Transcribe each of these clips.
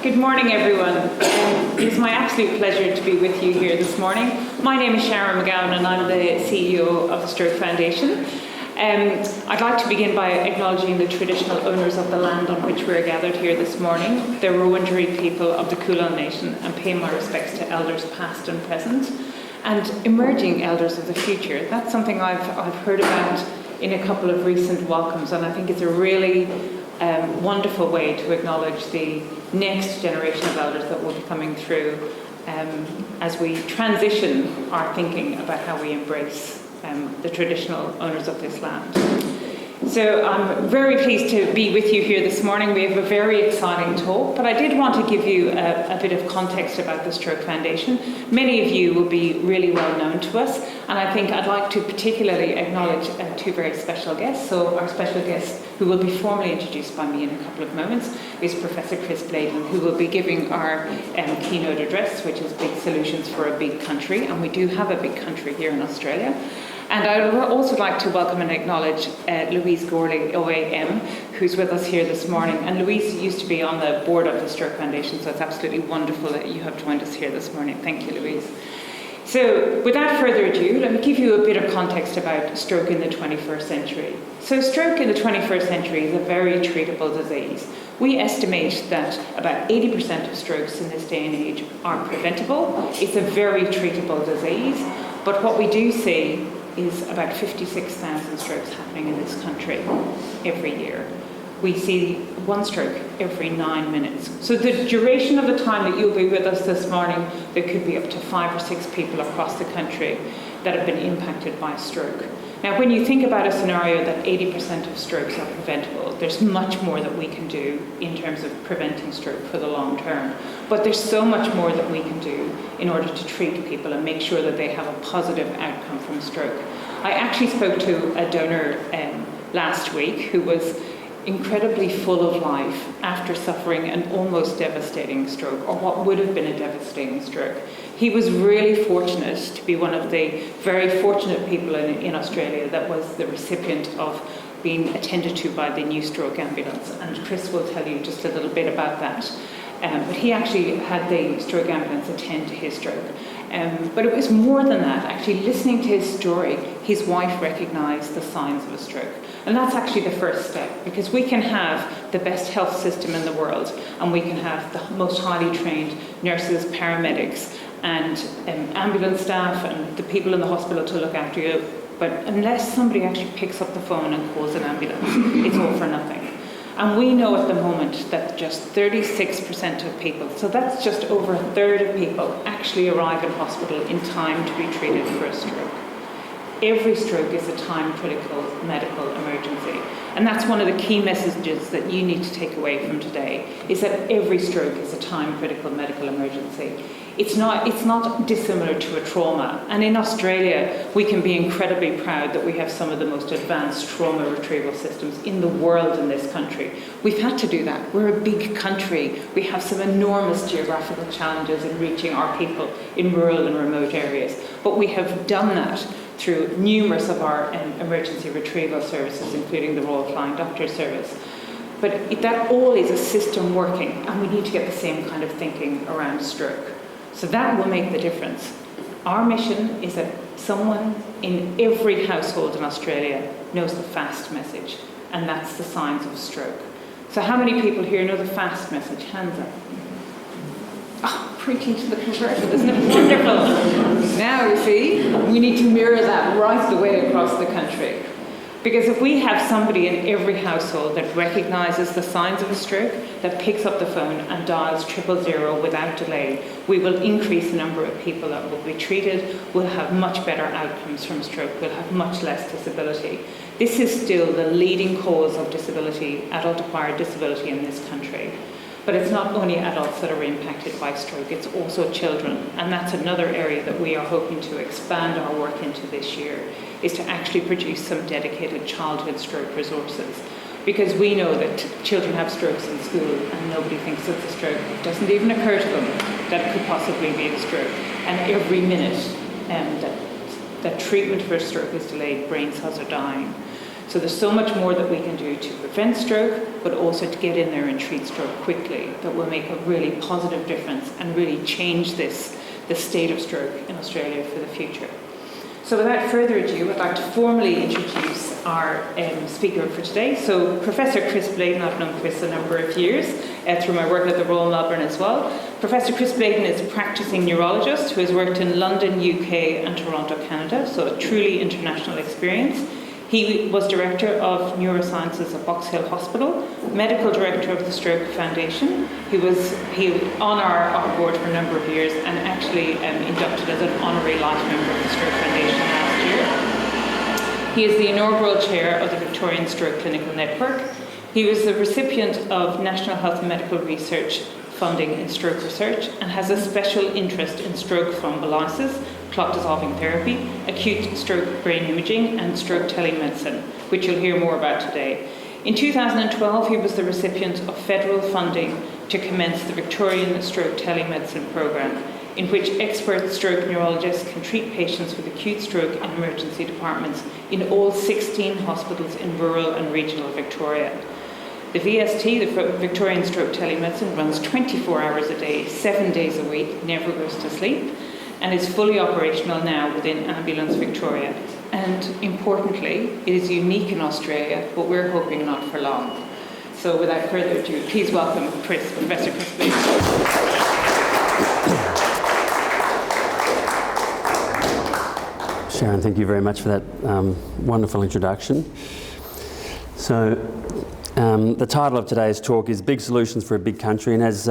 Good morning, everyone. It is my absolute pleasure to be with you here this morning. My name is Sharon McGowan and I'm the CEO of the Stroke Foundation. I'd like to begin by acknowledging the traditional owners of the land on which we're gathered here this morning, the Wurundjeri people of the Kulin Nation, and pay my respects to elders past and present, and emerging elders of the future. That's something I've heard about in a couple of recent welcomes, and I think it's a really wonderful way to acknowledge the next generation of elders that will be coming through as we transition our thinking about how we embrace the traditional owners of this land. So I'm very pleased to be with you here this morning. We have a very exciting talk, but I did want to give you a bit of context about the Stroke Foundation. Many of you will be really well known to us, and I think I'd like to particularly acknowledge two very special guests. So our special guest, who will be formally introduced by me in a couple of moments, is Professor Chris Bladin, who will be giving our keynote address, which is Big Solutions for a Big Country, and we do have a big country here in Australia. And I would also like to welcome and acknowledge Louise Gorley, OAM, who's with us here this morning. And Louise used to be on the board of the Stroke Foundation, so it's absolutely wonderful that you have joined us here this morning. Thank you, Louise. So without further ado, let me give you a bit of context about stroke in the 21st century. So stroke in the 21st century is a very treatable disease. We estimate that about 80% of strokes in this day and age are preventable. It's a very treatable disease, but what we do see is about 56,000 strokes happening in this country every year. We see one stroke every 9 minutes. So the duration of the time that you'll be with us this morning, there could be up to 5 or 6 people across the country that have been impacted by stroke. Now, when you think about a scenario that 80% of strokes are preventable, there's much more that we can do in terms of preventing stroke for the long term. But there's so much more that we can do in order to treat people and make sure that they have a positive outcome from stroke. I actually spoke to a donor last week who was incredibly full of life after suffering an almost devastating stroke, or what would have been a devastating stroke. He was really fortunate to be one of the very fortunate people in Australia that was the recipient of being attended to by the new stroke ambulance, and Chris will tell you just a little bit about that. But he actually had the stroke ambulance attend to his stroke. But it was more than that. Actually, listening to his story, his wife recognised the signs of a stroke. And that's actually the first step, because we can have the best health system in the world, and we can have the most highly trained nurses, paramedics, and ambulance staff, and the people in the hospital to look after you. But unless somebody actually picks up the phone and calls an ambulance, it's all for nothing. And we know at the moment that just 36% of people, so that's just over a third of people, actually arrive in hospital in time to be treated for a stroke. Every stroke is a time-critical medical emergency. And that's one of the key messages that you need to take away from today, is that every stroke is a time-critical medical emergency. It's not dissimilar to a trauma. And in Australia, we can be incredibly proud that we have some of the most advanced trauma retrieval systems in the world in this country. We've had to do that. We're a big country. We have some enormous geographical challenges in reaching our people in rural and remote areas. But we have done that through numerous of our emergency retrieval services, including the Royal Flying Doctor Service. But that all is a system working, and we need to get the same kind of thinking around stroke. So that will make the difference. Our mission is that someone in every household in Australia knows the FAST message, and that's the signs of stroke. So how many people here know the FAST message? Hands up. Oh, preaching to the converted, isn't it wonderful? Now, you see, we need to mirror that right the way across the country. Because if we have somebody in every household that recognises the signs of a stroke, that picks up the phone and dials 000 without delay, we will increase the number of people that will be treated, we'll have much better outcomes from stroke, we'll have much less disability. This is still the leading cause of disability, adult-acquired disability in this country. But it's not only adults that are impacted by stroke, it's also children. And that's another area that we are hoping to expand our work into this year, is to actually produce some dedicated childhood stroke resources. Because we know that children have strokes in school and nobody thinks it's a stroke. It doesn't even occur to them that it could possibly be a stroke. And every minute that treatment for a stroke is delayed, brain cells are dying. So there's so much more that we can do to prevent stroke, but also to get in there and treat stroke quickly that will make a really positive difference and really change the state of stroke in Australia for the future. So without further ado, I'd like to formally introduce our speaker for today. So Professor Chris Bladin, I've known Chris a number of years through my work at the Royal Melbourne as well. Professor Chris Bladin is a practicing neurologist who has worked in London, UK and Toronto, Canada, so a truly international experience. He was Director of Neurosciences at Box Hill Hospital, Medical Director of the Stroke Foundation. He was on our board for a number of years and actually inducted as an honorary life member of the Stroke Foundation last year. He is the inaugural chair of the Victorian Stroke Clinical Network. He was the recipient of National Health and Medical Research funding in stroke research and has a special interest in stroke thrombolysis, clot dissolving therapy, acute stroke brain imaging and stroke telemedicine, which you'll hear more about today. In 2012, he was the recipient of federal funding to commence the Victorian Stroke Telemedicine Programme, in which expert stroke neurologists can treat patients with acute stroke in emergency departments in all 16 hospitals in rural and regional Victoria. The VST, the Victorian Stroke Telemedicine, runs 24 hours a day, 7 days a week, never goes to sleep, and is fully operational now within Ambulance Victoria. And importantly, it is unique in Australia, but we're hoping not for long. So without further ado, please welcome Professor Chris Bladin. Sharon, thank you very much for that wonderful introduction. So, the title of today's talk is Big Solutions for a Big Country, and as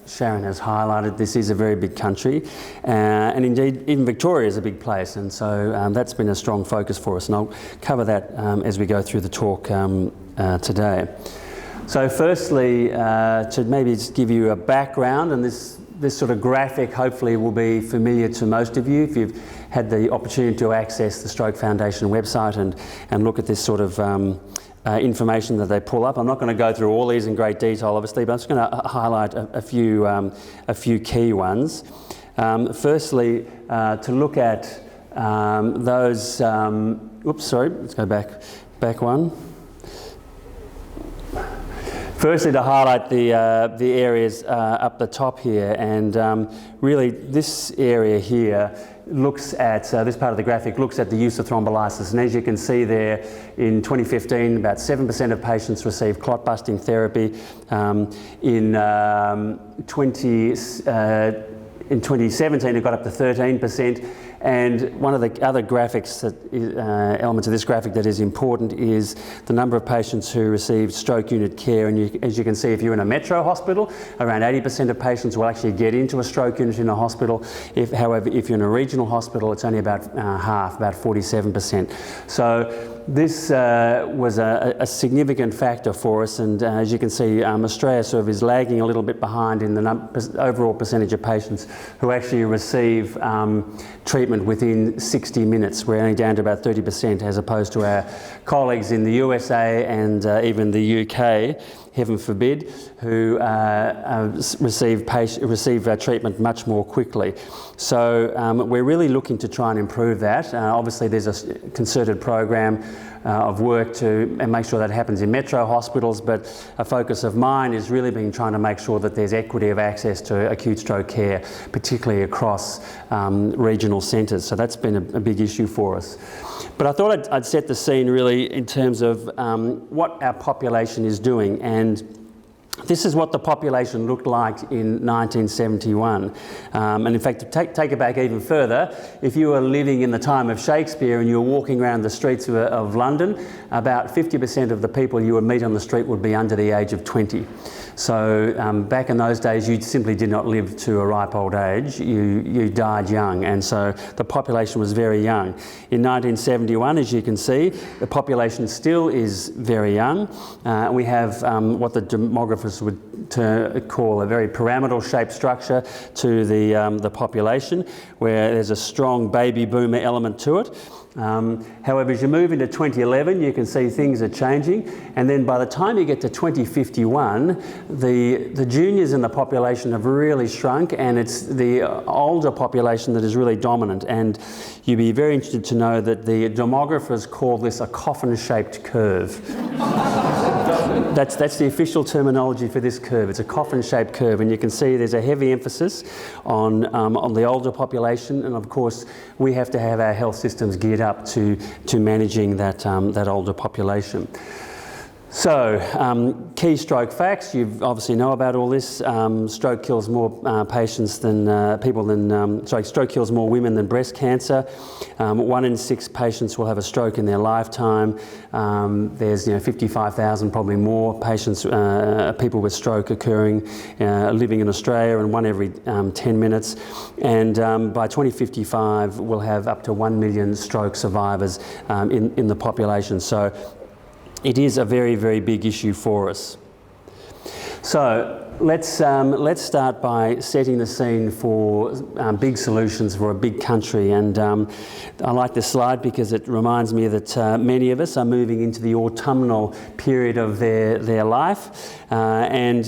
Sharon has highlighted, this is a very big country, and indeed even Victoria is a big place, and so that's been a strong focus for us, and I'll cover that as we go through the talk today. So firstly, to maybe just give you a background, and this sort of graphic hopefully will be familiar to most of you if you've had the opportunity to access the Stroke Foundation website and look at this sort of information that they pull up. I'm not going to go through all these in great detail, obviously, but I'm just going to highlight a few key ones. Firstly, to look at those. Oops, sorry. Let's go back one. Firstly, to highlight the areas up the top here, and really this area here looks at, this part of the graphic looks at the use of thrombolysis, and as you can see there, in 2015 about 7% of patients received clot busting therapy. In 2017 it got up to 13%. And one of the other graphics, elements of this graphic that is important is the number of patients who received stroke unit care. And as you can see, if you're in a metro hospital, around 80% of patients will actually get into a stroke unit in a hospital. However, if you're in a regional hospital, it's only about half, about 47%. So this was a significant factor for us, and as you can see, Australia sort of is lagging a little bit behind in the overall percentage of patients who actually receive treatment within 60 minutes. We're only down to about 30% as opposed to our colleagues in the USA and even the UK, heaven forbid, who receive treatment much more quickly. So we're really looking to try and improve that. Obviously there's a concerted program of work to make sure that happens in metro hospitals, but a focus of mine is really been trying to make sure that there's equity of access to acute stroke care, particularly across regional centres. So that's been a big issue for us. But I thought I'd set the scene really in terms of what our population is doing, and this is what the population looked like in 1971. And in fact, to take it back even further, if you were living in the time of Shakespeare and you were walking around the streets of London, about 50% of the people you would meet on the street would be under the age of 20. So back in those days, you simply did not live to a ripe old age. You died young, and so the population was very young. In 1971, as you can see, the population still is very young. We have what the demographers would call a very pyramidal shaped structure to the population, where there's a strong baby boomer element to it. However, as you move into 2011, you can see things are changing, and then by the time you get to 2051, the juniors in the population have really shrunk, and it's the older population that is really dominant. And you'd be very interested to know that the demographers call this a coffin-shaped curve. That's the official terminology for this curve. It's a coffin-shaped curve, and you can see there's a heavy emphasis on the older population, and of course we have to have our health systems geared up to managing that older population. So, key stroke facts. You obviously know about all this. Stroke kills more stroke kills more women than breast cancer. 1 in 6 patients will have a stroke in their lifetime. There's 55,000, probably more patients, people with stroke occurring, living in Australia, and 1 every 10 minutes. And by 2055, we'll have up to 1 million stroke survivors in the population. So it is a very, very big issue for us. So let's start by setting the scene for big solutions for a big country. And I like this slide because it reminds me that many of us are moving into the autumnal period of their life, and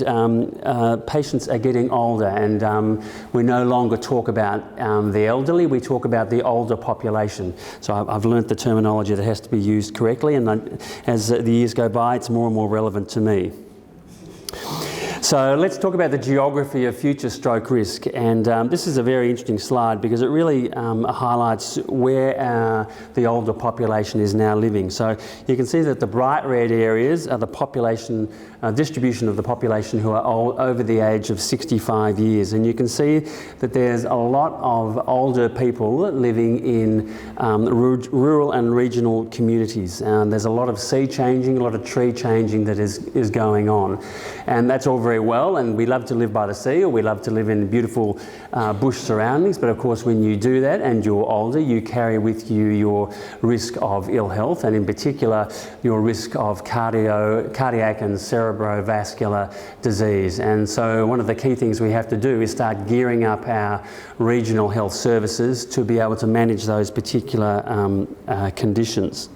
patients are getting older, and we no longer talk about the elderly, we talk about the older population. So I've learnt the terminology that has to be used correctly, and as the years go by, it's more and more relevant to me. So let's talk about the geography of future stroke risk, and this is a very interesting slide because it really highlights where the older population is now living. So you can see that the bright red areas are the population distribution of the population who are over the age of 65 years, and you can see that there's a lot of older people living in rural and regional communities. There's a lot of sea changing, a lot of tree changing that is going on, and that's all very well, and we love to live by the sea, or we love to live in beautiful bush surroundings, but of course when you do that and you're older, you carry with you your risk of ill health, and in particular your risk of cardiac and cerebrovascular disease. And so one of the key things we have to do is start gearing up our regional health services to be able to manage those particular conditions.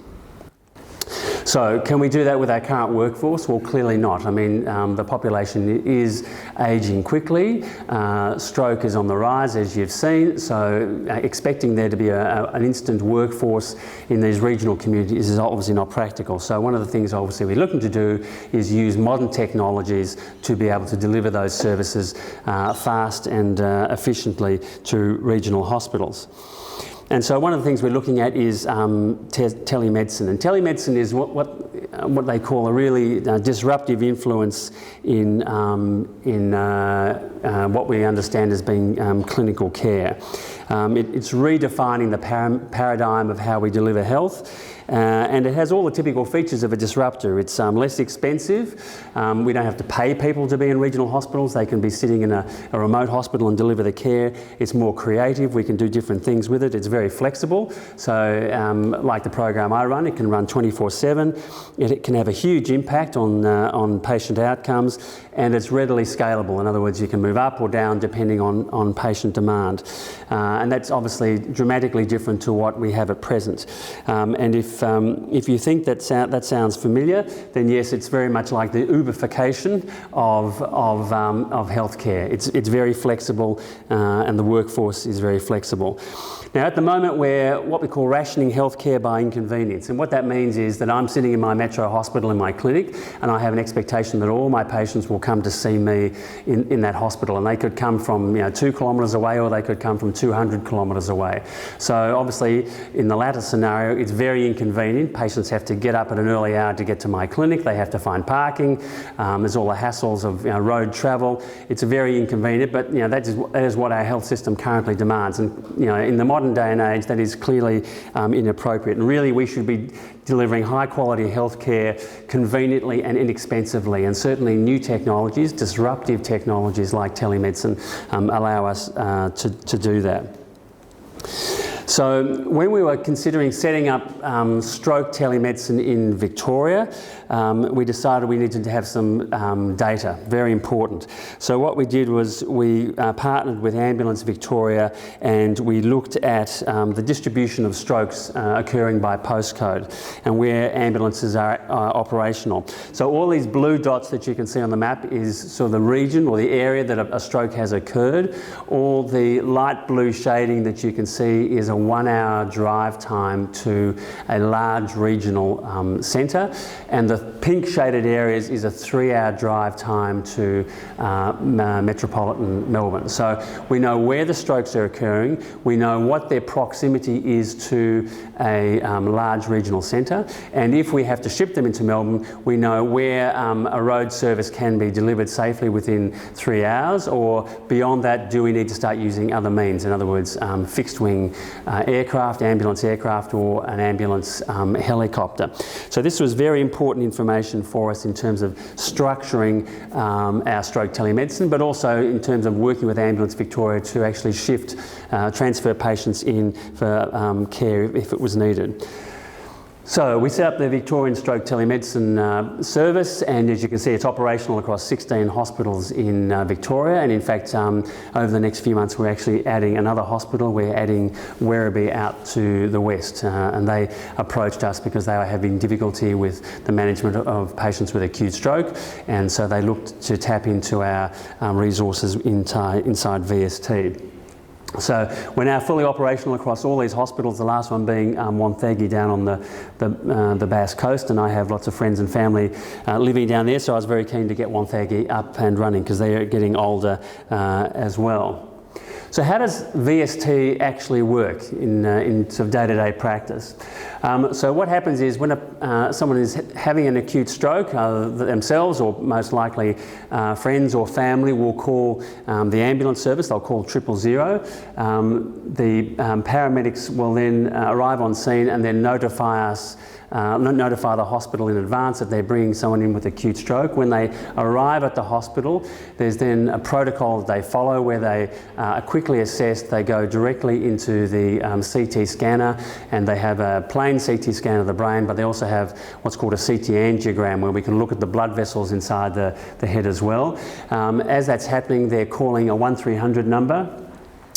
So can we do that with our current workforce? Well, clearly not. I mean, the population is ageing quickly. Stroke is on the rise, as you've seen. So expecting there to be an instant workforce in these regional communities is obviously not practical. So one of the things obviously we're looking to do is use modern technologies to be able to deliver those services fast and efficiently to regional hospitals. And so one of the things we're looking at is telemedicine. And telemedicine is what they call a really disruptive influence in what we understand as being clinical care. It's redefining the paradigm of how we deliver health. And it has all the typical features of a disruptor. It's less expensive. We don't have to pay people to be in regional hospitals. They can be sitting in a remote hospital and deliver the care. It's more creative. We can do different things with it. It's very flexible. So like the program I run, it can run 24/7. It can have a huge impact on patient outcomes, and it's readily scalable. In other words, you can move up or down depending on patient demand. And that's obviously dramatically different to what we have at present. And if you think that sounds familiar, then yes, it's very much like the Uberification of healthcare. It's very flexible, and the workforce is very flexible. Now, at the moment, we're what we call rationing healthcare by inconvenience, and what that means is that I'm sitting in my metro hospital in my clinic, and I have an expectation that all my patients will come to see me in that hospital, and they could come from 2 kilometres away, or they could come from 200 kilometres away. So obviously, in the latter scenario, it's very inconvenient. Patients have to get up at an early hour to get to my clinic. They have to find parking. There's all the hassles of road travel. It's very inconvenient, but that is what our health system currently demands. And in the modern day and age, that is clearly inappropriate. And really, we should be delivering high quality healthcare conveniently and inexpensively. And certainly, new technologies, disruptive technologies like telemedicine, allow us to do that. So when we were considering setting up stroke telemedicine in Victoria, we decided we needed to have some data, very important. So what we did was we partnered with Ambulance Victoria, and we looked at the distribution of strokes occurring by postcode and where ambulances are operational. So all these blue dots that you can see on the map is sort of the region or the area that a stroke has occurred. All the light blue shading that you can see is a 1-hour drive time to a large regional centre, and the pink shaded areas is a 3-hour drive time to metropolitan Melbourne. So we know where the strokes are occurring, we know what their proximity is to a large regional centre, and if we have to ship them into Melbourne, we know where a road service can be delivered safely within 3 hours, or beyond that, do we need to start using other means? In other words, fixed wing aircraft, ambulance aircraft, or an ambulance helicopter. So this was very important information for us in terms of structuring our stroke telemedicine, but also in terms of working with Ambulance Victoria to actually transfer patients in for care if it was needed. So we set up the Victorian Stroke Telemedicine service, and as you can see, it's operational across 16 hospitals in Victoria, and in fact over the next few months we're actually adding another hospital. We're adding Werribee out to the west, and they approached us because they were having difficulty with the management of patients with acute stroke, and so they looked to tap into our resources inside VST. So we're now fully operational across all these hospitals, the last one being Wonthaggi down on the Bass Coast, and I have lots of friends and family living down there, so I was very keen to get Wonthaggi up and running because they are getting older as well. So how does VST actually work in sort of day-to-day practice? So what happens is when someone is having an acute stroke, themselves or most likely friends or family will call the ambulance service. They'll call 000. The paramedics will then arrive on scene and then notify the hospital in advance that they're bringing someone in with acute stroke. When they arrive at the hospital, there's then a protocol that they follow where they are quickly assessed. They go directly into the CT scanner, and they have a plain CT scan of the brain, but they also have what's called a CT angiogram where we can look at the blood vessels inside the head as well. As that's happening, they're calling a 1300 number,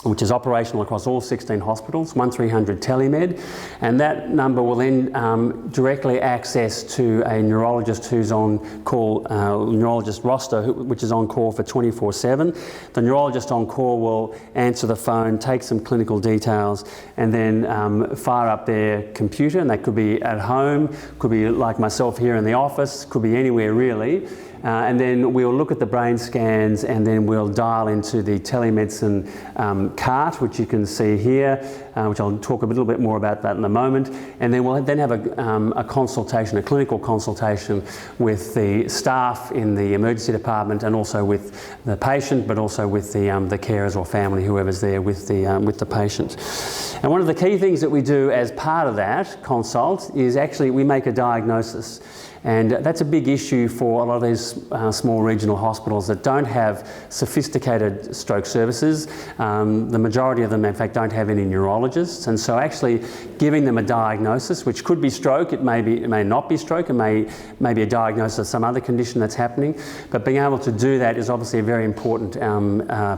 which is operational across all 16 hospitals, 1300 telemed, and that number will then directly access to a neurologist who's on call, neurologist roster, which is on call for 24/7. The neurologist on call will answer the phone, take some clinical details, and then fire up their computer, and that could be at home, could be like myself here in the office, could be anywhere really. And then we'll look at the brain scans, and then we'll dial into the telemedicine cart, which you can see here, which I'll talk a little bit more about that in a moment. And then we'll then have a consultation, a clinical consultation with the staff in the emergency department, and also with the patient, but also with the carers or family, whoever's there with the patient. And one of the key things that we do as part of that consult is actually we make a diagnosis. And that's a big issue for a lot of these small regional hospitals that don't have sophisticated stroke services. The majority of them, in fact, don't have any neurologists. And so actually giving them a diagnosis, which could be stroke, it may not be stroke, it may be a diagnosis of some other condition that's happening. But being able to do that is obviously a very important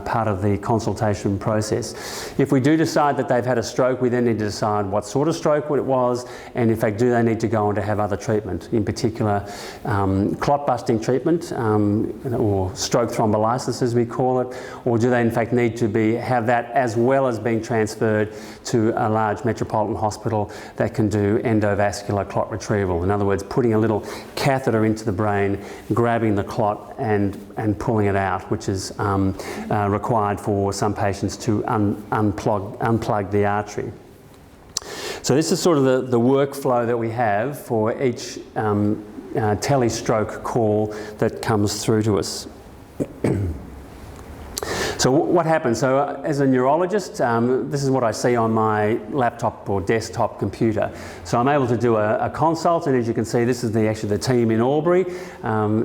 part of the consultation process. If we do decide that they've had a stroke, we then need to decide what sort of stroke it was, and in fact, do they need to go on to have other treatment, in particular clot busting treatment, or stroke thrombolysis as we call it, or do they in fact need to have that as well as being transferred to a large metropolitan hospital that can do endovascular clot retrieval? In other words, putting a little catheter into the brain, grabbing the clot and pulling it out, which is required for some patients to unplug the artery. So this is sort of the workflow that we have for each telestroke call that comes through to us. So what happens? So as a neurologist, this is what I see on my laptop or desktop computer. So I'm able to do a consult, and as you can see, this is actually the team in Albury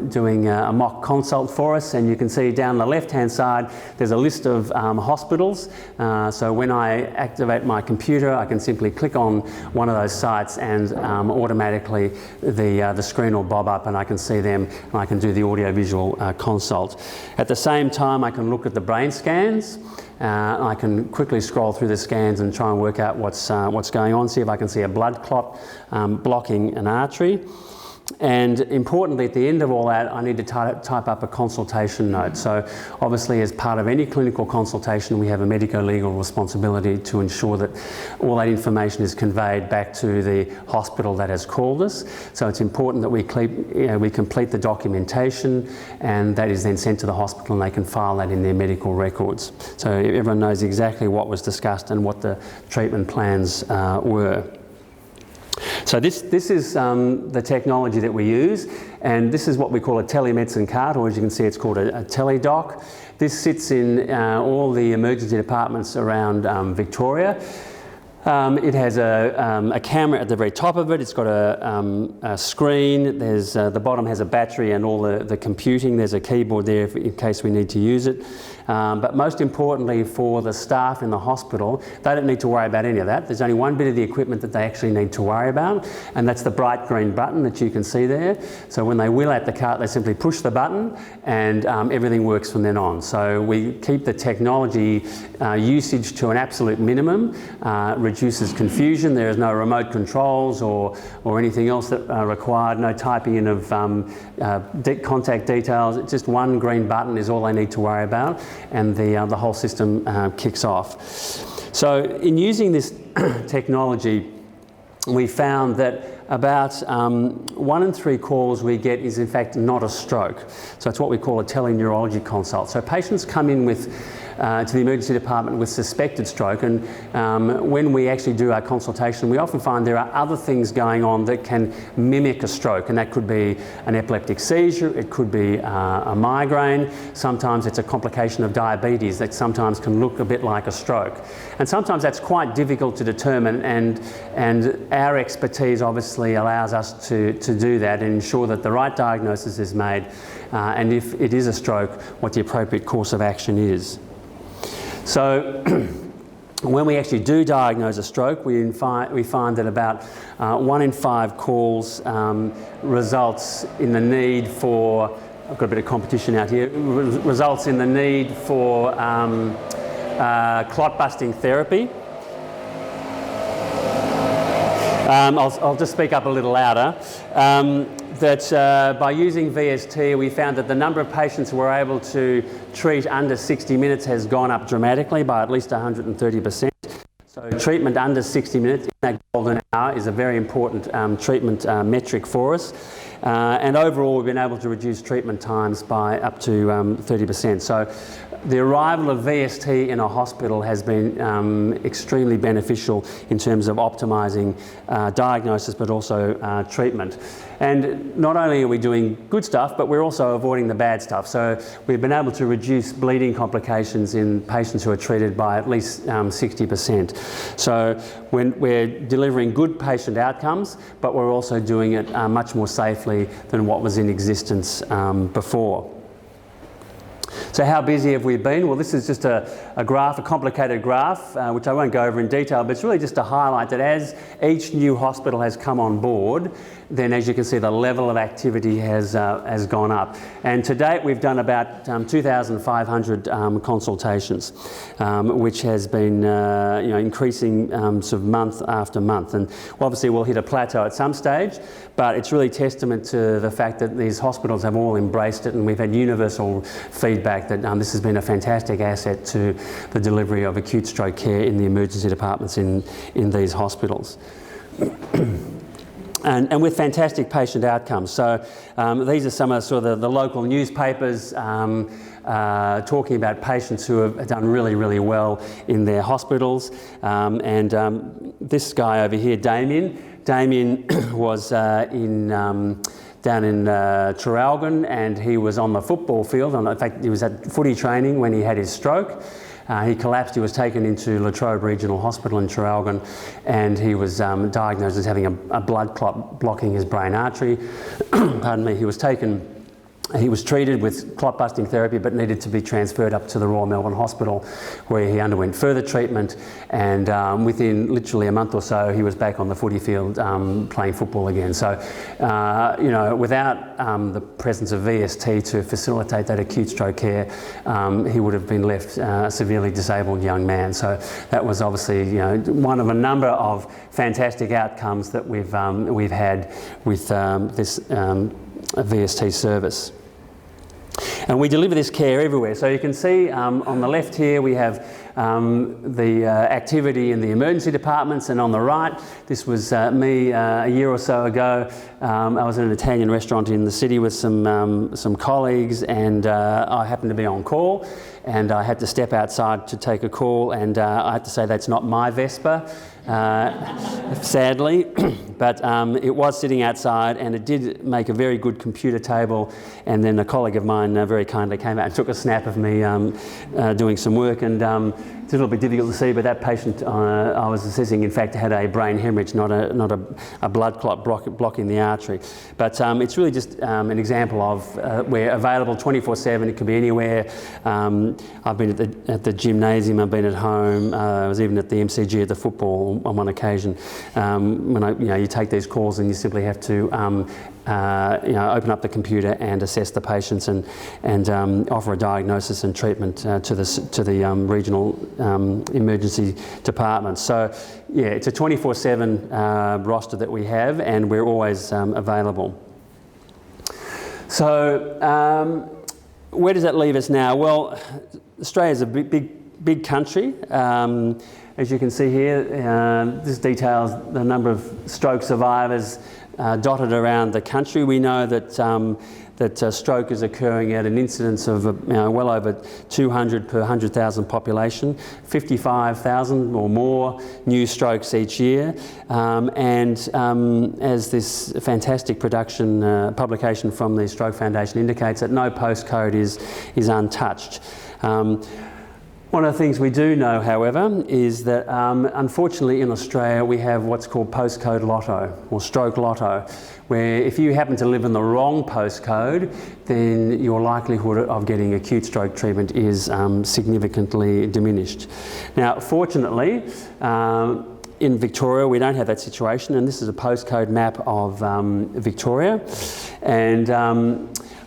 doing a mock consult for us, and you can see down the left-hand side there's a list of hospitals. So when I activate my computer, I can simply click on one of those sites, and automatically the screen will bob up and I can see them, and I can do the audio-visual consult. At the same time, I can look at the brain scans. I can quickly scroll through the scans and try and work out what's going on, see if I can see a blood clot blocking an artery. And importantly, at the end of all that, I need to type up a consultation note. So obviously, as part of any clinical consultation, we have a medico-legal responsibility to ensure that all that information is conveyed back to the hospital that has called us. So it's important that we complete the documentation, and that is then sent to the hospital and they can file that in their medical records. So everyone knows exactly what was discussed and what the treatment plans were. So this is the technology that we use, and this is what we call a telemedicine cart, or as you can see, it's called a teledoc. This sits in all the emergency departments around Victoria. It has a camera at the very top of it. It's got a screen. There's the bottom has a battery and all the computing. There's a keyboard there in case we need to use it. But most importantly for the staff in the hospital, they don't need to worry about any of that. There's only one bit of the equipment that they actually need to worry about, and that's the bright green button that you can see there. So when they wheel out the cart, they simply push the button, and everything works from then on. So we keep the technology usage to an absolute minimum, reduces confusion. There is no remote controls or anything else that are required, no typing in of contact details. It's just one green button is all they need to worry about, and the whole system kicks off. So in using this technology, we found that about 1 in 3 calls we get is in fact not a stroke. So it's what we call a tele-neurology consult. So patients come in with to the emergency department with suspected stroke, and when we actually do our consultation, we often find there are other things going on that can mimic a stroke, and that could be an epileptic seizure, it could be a migraine, sometimes it's a complication of diabetes that sometimes can look a bit like a stroke. And sometimes that's quite difficult to determine, and our expertise obviously allows us to do that and ensure that the right diagnosis is made, and if it is a stroke, what the appropriate course of action is. So when we actually do diagnose a stroke, we find that about 1 in 5 calls results in the need for, I've got a bit of competition out here, results in the need for clot busting therapy. I'll just speak up a little louder. That by using VST, we found that the number of patients who were able to treat under 60 minutes has gone up dramatically by at least 130%. So treatment under 60 minutes in that golden hour is a very important treatment metric for us. And overall, we've been able to reduce treatment times by up to 30%. So the arrival of VST in a hospital has been extremely beneficial in terms of optimising diagnosis, but also treatment. And not only are we doing good stuff, but we're also avoiding the bad stuff. So we've been able to reduce bleeding complications in patients who are treated by at least 60%. So when we're delivering good patient outcomes, but we're also doing it much more safely than what was in existence before. So how busy have we been? Well, this is just a graph, a complicated graph, which I won't go over in detail, but it's really just to highlight that as each new hospital has come on board, then as you can see, the level of activity has gone up. And to date, we've done about 2,500 consultations, which has been increasing sort of month after month. And obviously, we'll hit a plateau at some stage, but it's really testament to the fact that these hospitals have all embraced it, and we've had universal feedback that this has been a fantastic asset to the delivery of acute stroke care in the emergency departments in these hospitals. And with fantastic patient outcomes. So these are some of the local newspapers talking about patients who have done really, really well in their hospitals. This guy over here, Damien was in down in Traralgon, and he was on the football field. In fact, he was at footy training when he had his stroke. He collapsed. He was taken into Latrobe Regional Hospital in Traralgon, and he was diagnosed as having a blood clot blocking his brain artery. Pardon me. He was treated with clot-busting therapy, but needed to be transferred up to the Royal Melbourne Hospital, where he underwent further treatment, and within literally a month or so, he was back on the footy field playing football again. So, you know, without the presence of VST to facilitate that acute stroke care, he would have been left a severely disabled young man. So that was obviously, you know, one of a number of fantastic outcomes that we've had with this VST service. And we deliver this care everywhere. So you can see on the left here we have the activity in the emergency departments, and on the right, this was me a year or so ago. I was in an Italian restaurant in the city with some colleagues, and I happened to be on call, and I had to step outside to take a call, and I have to say that's not my Vespa, sadly, but it was sitting outside, and it did make a very good computer table. And then a colleague of mine very kindly came out and took a snap of me doing some work, and it's a little bit difficult to see, but that patient I was assessing in fact had a brain hemorrhage, not a blood clot blocking the artery. But it's really just an example of we're available 24/7. It could be anywhere. I've been at the gymnasium, I've been at home, I was even at the MCG at the football on one occasion. When you take these calls, and you simply have to open up the computer and assess the patients, and offer a diagnosis and treatment to the regional emergency department. So yeah, it's a 24/7 roster that we have, and we're always available. So where does that leave us now? Well, Australia's a big country. As you can see here, this details the number of stroke survivors dotted around the country. We know that stroke is occurring at an incidence of well over 200 per 100,000 population, 55,000 or more new strokes each year. As this fantastic publication from the Stroke Foundation indicates, that no postcode is untouched. One of the things we do know, however, is that unfortunately in Australia we have what's called postcode lotto, or stroke lotto, where if you happen to live in the wrong postcode, then your likelihood of getting acute stroke treatment is significantly diminished. Now, fortunately, in Victoria we don't have that situation, and this is a postcode map of Victoria, and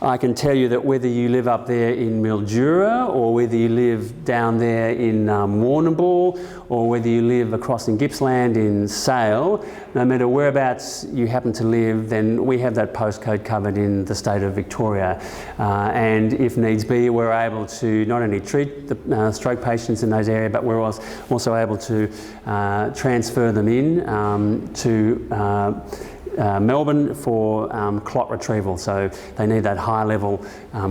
I can tell you that whether you live up there in Mildura, or whether you live down there in Warrnambool, or whether you live across in Gippsland in Sale, no matter whereabouts you happen to live, then we have that postcode covered in the state of Victoria. And if needs be, we're able to not only treat the stroke patients in those areas, but we're also able to transfer them in to Melbourne for clot retrieval. So they need that high level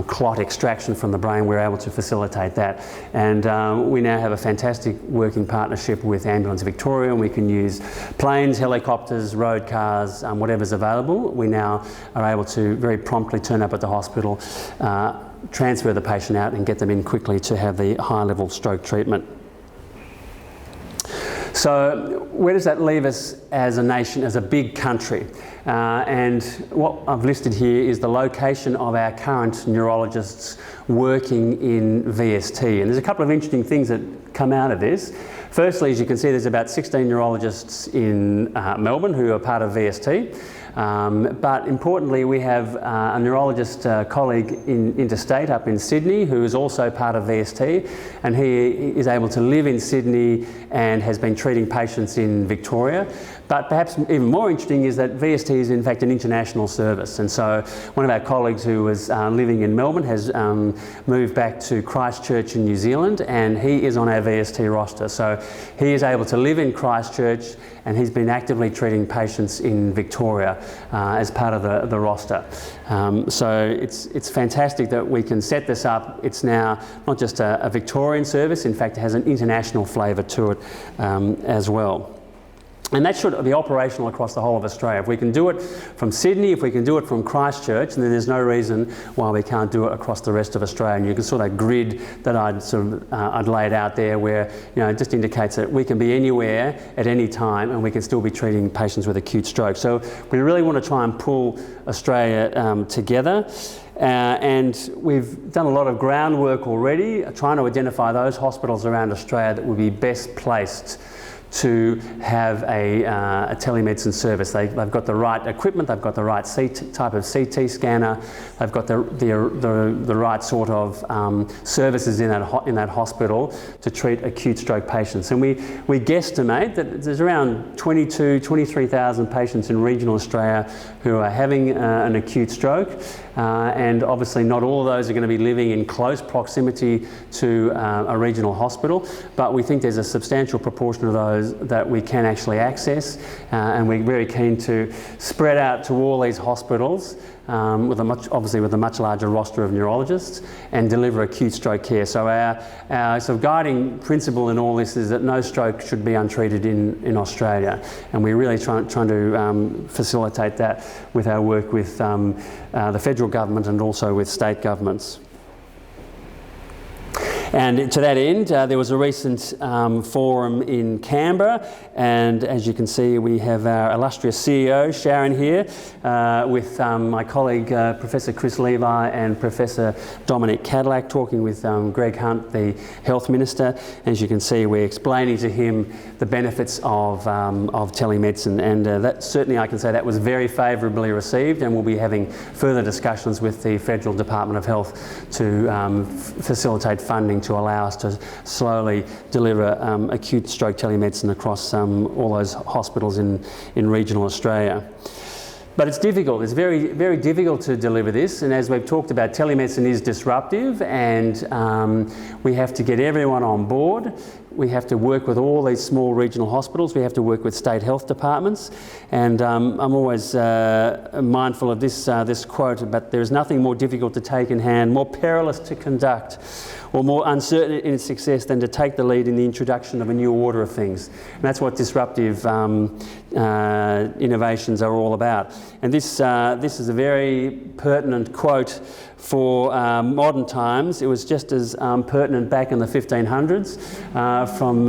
clot extraction from the brain. We're able to facilitate that, and we now have a fantastic working partnership with Ambulance Victoria, and we can use planes, helicopters, road cars, whatever's available. We now are able to very promptly turn up at the hospital, transfer the patient out, and get them in quickly to have the high level stroke treatment. So where does that leave us as a nation, as a big country? And what I've listed here is the location of our current neurologists working in VST. And there's a couple of interesting things that come out of this. Firstly, as you can see, there's about 16 neurologists in Melbourne who are part of VST. But importantly, we have a neurologist colleague interstate up in Sydney who is also part of VST, and he is able to live in Sydney and has been treating patients in Victoria. But perhaps even more interesting is that VST is in fact an international service, and so one of our colleagues who was living in Melbourne has moved back to Christchurch in New Zealand, and he is on our VST roster. So he is able to live in Christchurch, and he's been actively treating patients in Victoria as part of the roster. So it's fantastic that we can set this up. It's now not just a Victorian service, in fact it has an international flavour to it as well. And that should be operational across the whole of Australia. If we can do it from Sydney, if we can do it from Christchurch, then there's no reason why we can't do it across the rest of Australia. And you can sort of grid that I'd laid out there, where it just indicates that we can be anywhere at any time, and we can still be treating patients with acute stroke. So we really want to try and pull Australia together. And we've done a lot of groundwork already, trying to identify those hospitals around Australia that would be best placed to have a telemedicine service. They've got the right equipment, they've got the right type of CT scanner, they've got the right sort of services in that hospital to treat acute stroke patients. And we guesstimate that there's around 23,000 patients in regional Australia who are having an acute stroke. And obviously not all of those are going to be living in close proximity to a regional hospital, but we think there's a substantial proportion of those that we can actually access, and we're very keen to spread out to all these hospitals with a much larger roster of neurologists, and deliver acute stroke care. So our sort of guiding principle in all this is that no stroke should be untreated in Australia, and we're really trying to facilitate that with our work with the federal government and also with state governments. And to that end, there was a recent forum in Canberra, and as you can see, we have our illustrious CEO, Sharon, here, with my colleague, Professor Chris Levi and Professor Dominic Cadillac, talking with Greg Hunt, the Health Minister. As you can see, we're explaining to him the benefits of telemedicine, and that certainly I can say that was very favourably received, and we'll be having further discussions with the Federal Department of Health to facilitate funding to allow us to slowly deliver acute stroke telemedicine across all those hospitals in regional Australia. But it's difficult. It's very, very difficult to deliver this. And as we've talked about, telemedicine is disruptive, and we have to get everyone on board. We have to work with all these small regional hospitals. We have to work with state health departments. And I'm always mindful of this quote, but there is nothing more difficult to take in hand, more perilous to conduct, or more uncertain in its success than to take the lead in the introduction of a new order of things. And that's what disruptive innovations are all about. And this is a very pertinent quote for modern times. It was just as pertinent back in the 1500s from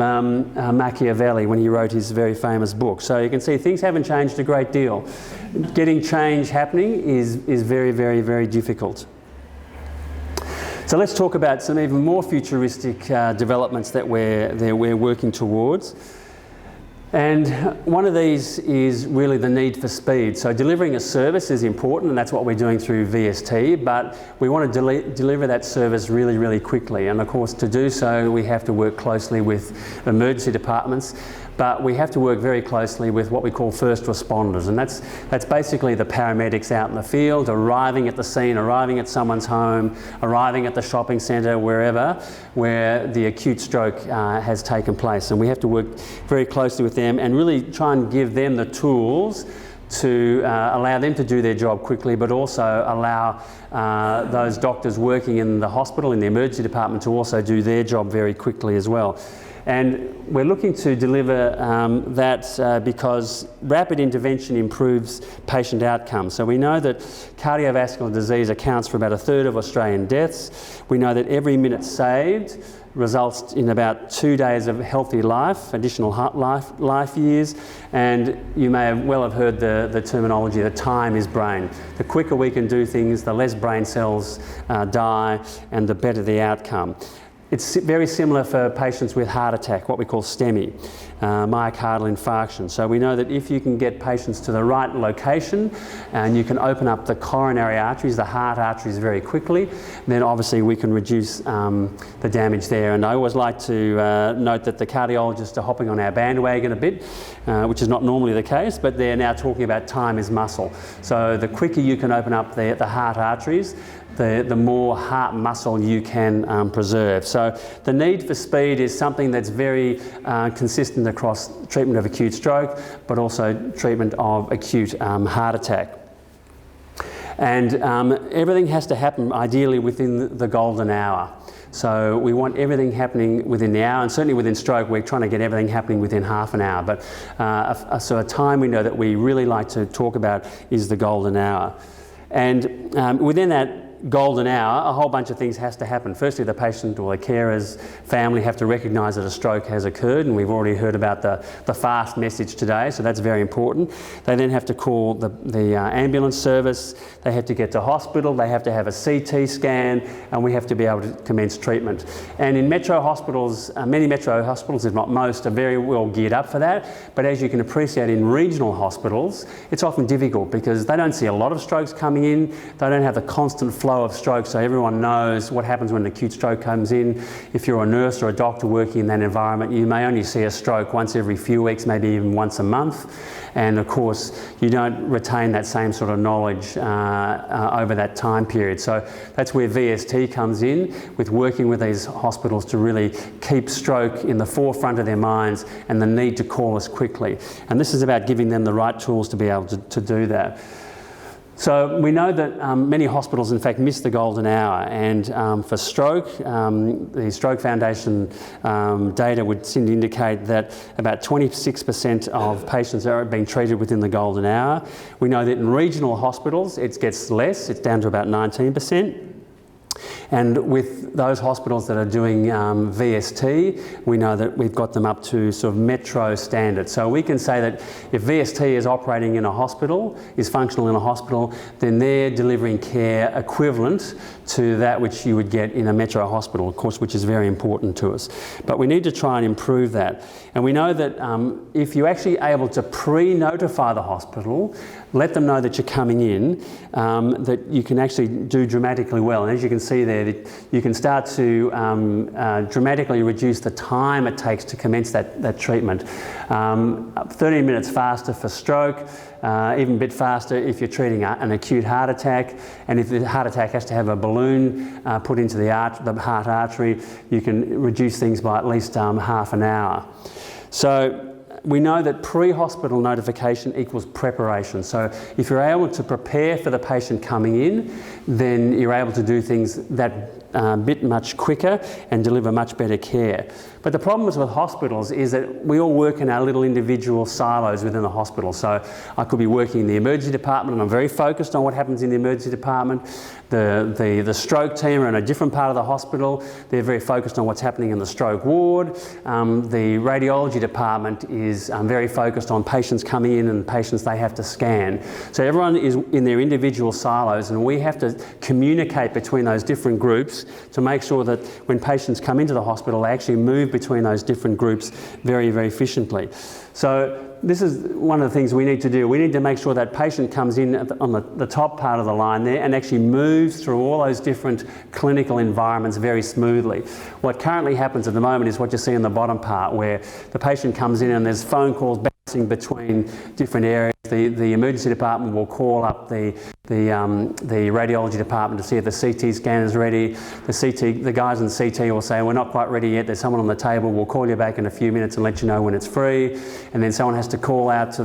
Machiavelli when he wrote his very famous book. So you can see things haven't changed a great deal. Getting change happening is very, very, very difficult. So let's talk about some even more futuristic developments that we're working towards. And one of these is really the need for speed. So delivering a service is important, and that's what we're doing through VST, but we want to deliver that service really, really quickly. And of course, to do so, we have to work closely with emergency departments, but we have to work very closely with what we call first responders, and that's basically the paramedics out in the field, arriving at the scene, arriving at someone's home, arriving at the shopping centre, wherever, where the acute stroke has taken place. And we have to work very closely with them and really try and give them the tools to allow them to do their job quickly, but also allow those doctors working in the hospital, in the emergency department, to also do their job very quickly as well. And we're looking to deliver that because rapid intervention improves patient outcomes. So we know that cardiovascular disease accounts for about a third of Australian deaths. We know that every minute saved results in about 2 days of healthy life, additional life years. And you may well have heard the terminology that time is brain. The quicker we can do things, the less brain cells die, and the better the outcome. It's very similar for patients with heart attack, what we call STEMI, myocardial infarction. So we know that if you can get patients to the right location and you can open up the coronary arteries, the heart arteries very quickly, then obviously we can reduce the damage there. And I always like to note that the cardiologists are hopping on our bandwagon a bit, which is not normally the case, but they're now talking about time is muscle. So the quicker you can open up the heart arteries, the more heart muscle you can preserve. So the need for speed is something that's very consistent across treatment of acute stroke, but also treatment of acute heart attack. And everything has to happen ideally within the golden hour. So we want everything happening within the hour, and certainly within stroke we're trying to get everything happening within half an hour. But so a time window that we really like to talk about is the golden hour. And within that golden hour, a whole bunch of things has to happen. Firstly, the patient or the carer's family have to recognise that a stroke has occurred, and we've already heard about the fast message today, so that's very important. They then have to call the ambulance service, they have to get to hospital, they have to have a CT scan, and we have to be able to commence treatment. And in metro hospitals, many metro hospitals, if not most, are very well geared up for that, but as you can appreciate in regional hospitals, it's often difficult because they don't see a lot of strokes coming in, they don't have the constant flow of stroke, so everyone knows what happens when an acute stroke comes in. If you're a nurse or a doctor working in that environment, you may only see a stroke once every few weeks, maybe even once a month, and of course you don't retain that same sort of knowledge over that time period. So that's where VST comes in, with working with these hospitals to really keep stroke in the forefront of their minds and the need to call us quickly. And this is about giving them the right tools to be able to do that. So we know that many hospitals in fact miss the golden hour, and for stroke, the Stroke Foundation data would seem to indicate that about 26% of patients are being treated within the golden hour. We know that in regional hospitals it gets less, it's down to about 19%. And with those hospitals that are doing VST, we know that we've got them up to sort of metro standard. So we can say that if VST is operating in a hospital, is functional in a hospital, then they're delivering care equivalent to that which you would get in a metro hospital, of course, which is very important to us. But we need to try and improve that. And we know that if you're actually able to pre-notify the hospital, let them know that you're coming in, that you can actually do dramatically well. And as you can see there, that you can start to dramatically reduce the time it takes to commence that treatment. 13 minutes faster for stroke, even a bit faster if you're treating an acute heart attack, and if the heart attack has to have a balloon put into the heart artery, you can reduce things by at least half an hour. So we know that pre-hospital notification equals preparation. So if you're able to prepare for the patient coming in, then you're able to do things that bit much quicker and deliver much better care. But the problem with hospitals is that we all work in our little individual silos within the hospital. So I could be working in the emergency department and I'm very focused on what happens in the emergency department. The stroke team are in a different part of the hospital. They're very focused on what's happening in the stroke ward. The radiology department is very focused on patients coming in and patients they have to scan. So everyone is in their individual silos, and we have to communicate between those different groups to make sure that when patients come into the hospital, they actually move between those different groups very, very efficiently. So this is one of the things we need to do. We need to make sure that patient comes in on the top part of the line there and actually moves through all those different clinical environments very smoothly. What currently happens at the moment is what you see in the bottom part, where the patient comes in and there's phone calls bouncing between different areas. The emergency department will call up the radiology department to see if the CT scan is ready. The guys in CT will say, we're not quite ready yet, there's someone on the table, we'll call you back in a few minutes and let you know when it's free. And then someone has to call out to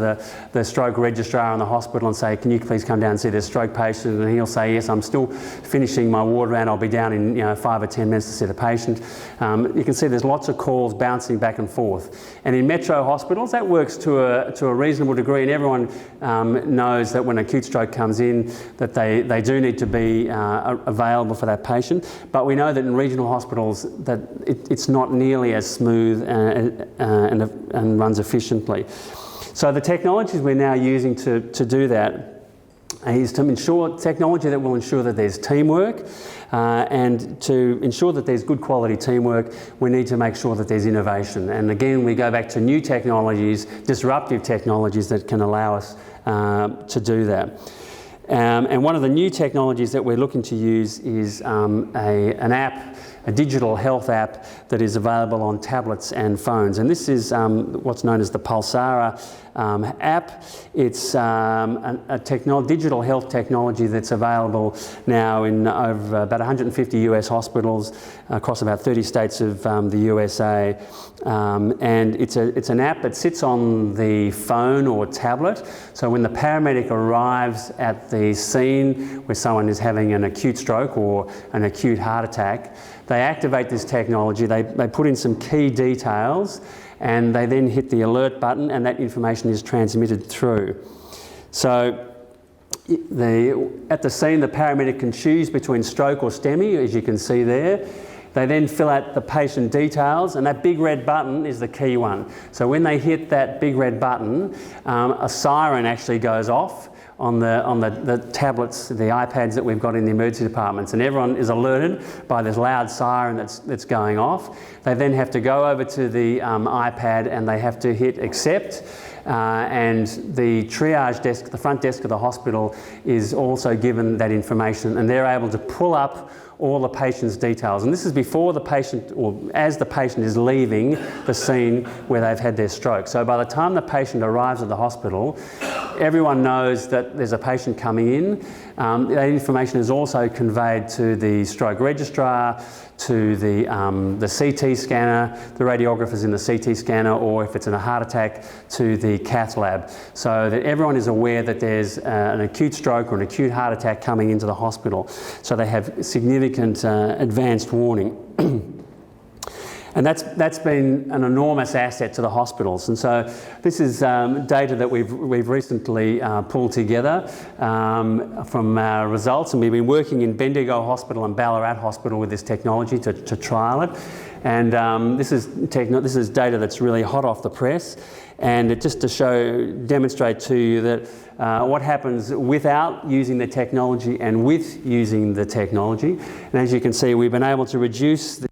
the stroke registrar in the hospital and say, can you please come down and see this stroke patient? And he'll say, yes, I'm still finishing my ward round, I'll be down in 5 or 10 minutes to see the patient. You can see there's lots of calls bouncing back and forth. And in metro hospitals, that works to a reasonable degree, and everyone knows that when acute stroke comes in that they do need to be available for that patient. But we know that in regional hospitals that it's not nearly as smooth and runs efficiently. So the technologies we're now using to do that is to ensure technology that will ensure that there's teamwork, and to ensure that there's good quality teamwork, we need to make sure that there's innovation. And again, we go back to new technologies, disruptive technologies that can allow us to do that. And one of the new technologies that we're looking to use is an app, a digital health app that is available on tablets and phones. And this is what's known as the Pulsara app. It's a digital health technology that's available now in over about 150 US hospitals across about 30 states of the USA. And it's an app that sits on the phone or tablet. So when the paramedic arrives at the scene where someone is having an acute stroke or an acute heart attack, they activate this technology, they put in some key details, and they then hit the alert button, and that information is transmitted through. So at the scene, the paramedic can choose between stroke or STEMI, as you can see there. They then fill out the patient details, and that big red button is the key one. So when they hit that big red button, a siren actually goes off on the tablets, the iPads that we've got in the emergency departments, and everyone is alerted by this loud siren that's going off. They then have to go over to the iPad and they have to hit accept, and the triage desk, the front desk of the hospital, is also given that information, and they're able to pull up all the patient's details. And this is before the patient, or as the patient is leaving the scene where they've had their stroke. So by the time the patient arrives at the hospital, everyone knows that there's a patient coming in. That information is also conveyed to the stroke registrar, to the CT scanner, the radiographers in the CT scanner, or if it's in a heart attack, to the cath lab, so that everyone is aware that there's an acute stroke or an acute heart attack coming into the hospital. So they have significant advanced warning. And that's been an enormous asset to the hospitals. And so this is data that we've recently pulled together from our results, and we've been working in Bendigo Hospital and Ballarat Hospital with this technology to trial it. And this is data that's really hot off the press, and it just to demonstrate to you that what happens without using the technology and with using the technology. And as you can see, we've been able to reduce the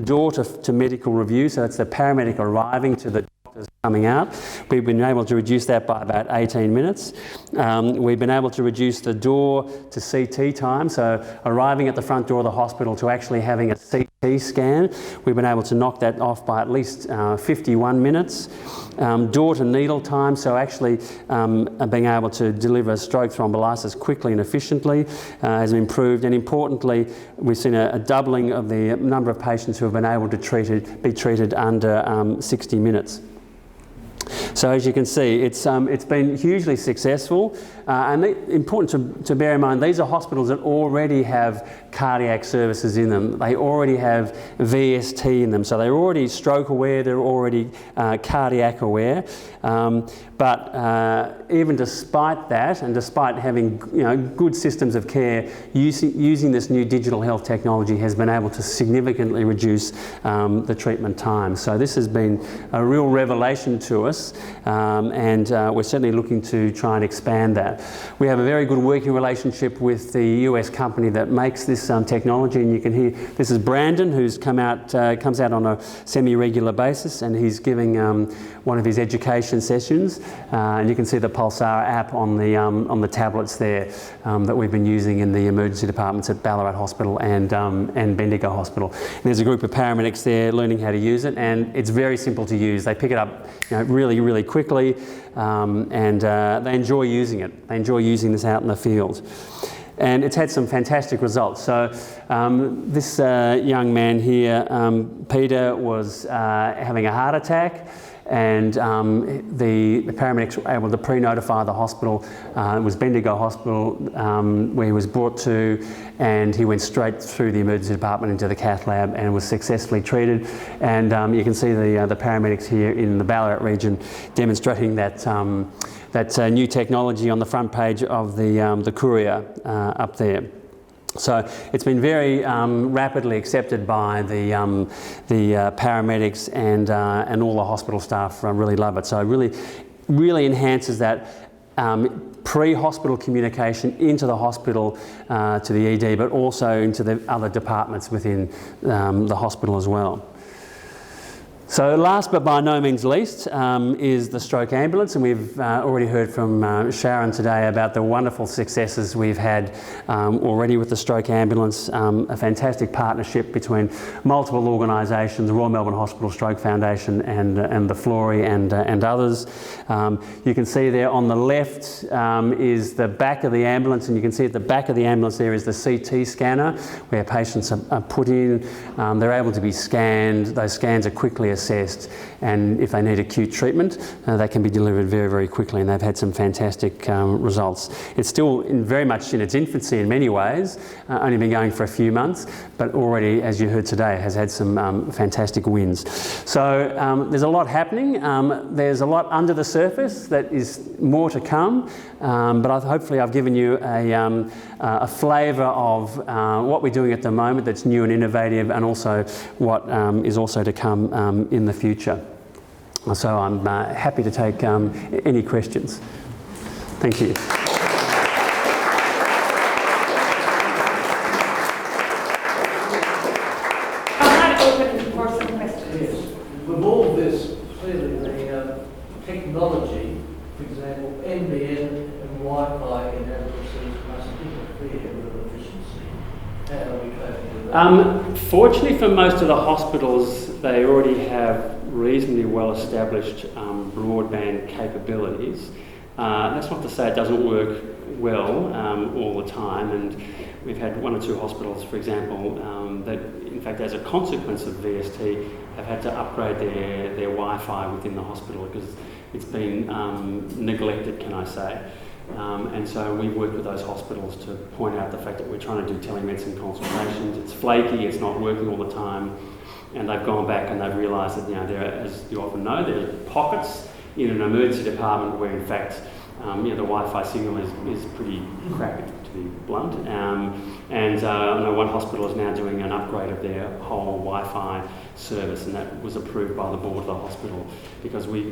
door to medical review, so that's the paramedic arriving to the doctors coming out. We've been able to reduce that by about 18 minutes. We've been able to reduce the door to CT time, so arriving at the front door of the hospital to actually having a CT scan. We've been able to knock that off by at least 51 minutes. Door to needle time, so actually being able to deliver stroke thrombolysis quickly and efficiently has improved, and importantly we've seen a doubling of the number of patients who have been able to be treated under 60 minutes. So as you can see, it's been hugely successful, and important to bear in mind, these are hospitals that already have cardiac services in them. They already have VST in them, so they're already stroke aware, they're already cardiac aware. But even despite that, and despite having good systems of care, using this new digital health technology has been able to significantly reduce the treatment time. So this has been a real revelation to us, and we're certainly looking to try and expand that. We have a very good working relationship with the US company that makes this technology, and you can hear this is Brandon, who's comes out on a semi-regular basis, and he's giving one of his education sessions, and you can see the Pulsar app on the tablets there that we've been using in the emergency departments at Ballarat Hospital and Bendigo Hospital. And there's a group of paramedics there learning how to use it, and it's very simple to use. They pick it up really, really quickly, and they enjoy using it. They enjoy using this out in the field. And it's had some fantastic results. So this young man here, Peter, was having a heart attack, and the paramedics were able to pre-notify the hospital. It was Bendigo Hospital where he was brought to, and he went straight through the emergency department into the cath lab and was successfully treated. And you can see the paramedics here in the Ballarat region demonstrating that new technology on the front page of the Courier up there. So it's been very rapidly accepted by the paramedics, and all the hospital staff really love it. So it really enhances that pre-hospital communication into the hospital to the ED, but also into the other departments within the hospital as well. So last but by no means least is the stroke ambulance, and we've already heard from Sharon today about the wonderful successes we've had already with the stroke ambulance, a fantastic partnership between multiple organisations, the Royal Melbourne Hospital Stroke Foundation and the Flory and others. You can see there on the left is the back of the ambulance, and you can see at the back of the ambulance there is the CT scanner where patients are put in, they're able to be scanned, those scans are quickly assessed, and if they need acute treatment they can be delivered very, very quickly, and they've had some fantastic results. It's still very much in its infancy in many ways, only been going for a few months, but already, as you heard today, has had some fantastic wins. So there's a lot happening, there's a lot under the surface that is more to come, but hopefully I've given you a flavour of what we're doing at the moment that's new and innovative, and also what is also to come in the future. So I'm happy to take any questions. Thank you. Open for some questions. Yes. With all this, clearly the technology, for example, NBN and Wi-Fi in ambulances must interfere with efficiency. How are we coping with that? Fortunately for most of the hospitals, they already have reasonably well established broadband capabilities. That's not to say it doesn't work well all the time, and we've had one or two hospitals, for example, that in fact as a consequence of VST have had to upgrade their Wi-Fi within the hospital because it's been neglected, can I say. And so we work with those hospitals to point out the fact that we're trying to do telemedicine consultations. It's flaky, it's not working all the time, and they've gone back and they've realised that, there, as you often know, there are pockets in an emergency department where in fact the Wi-Fi signal is pretty crappy, to be blunt. I know one hospital is now doing an upgrade of their whole Wi-Fi service, and that was approved by the board of the hospital because we're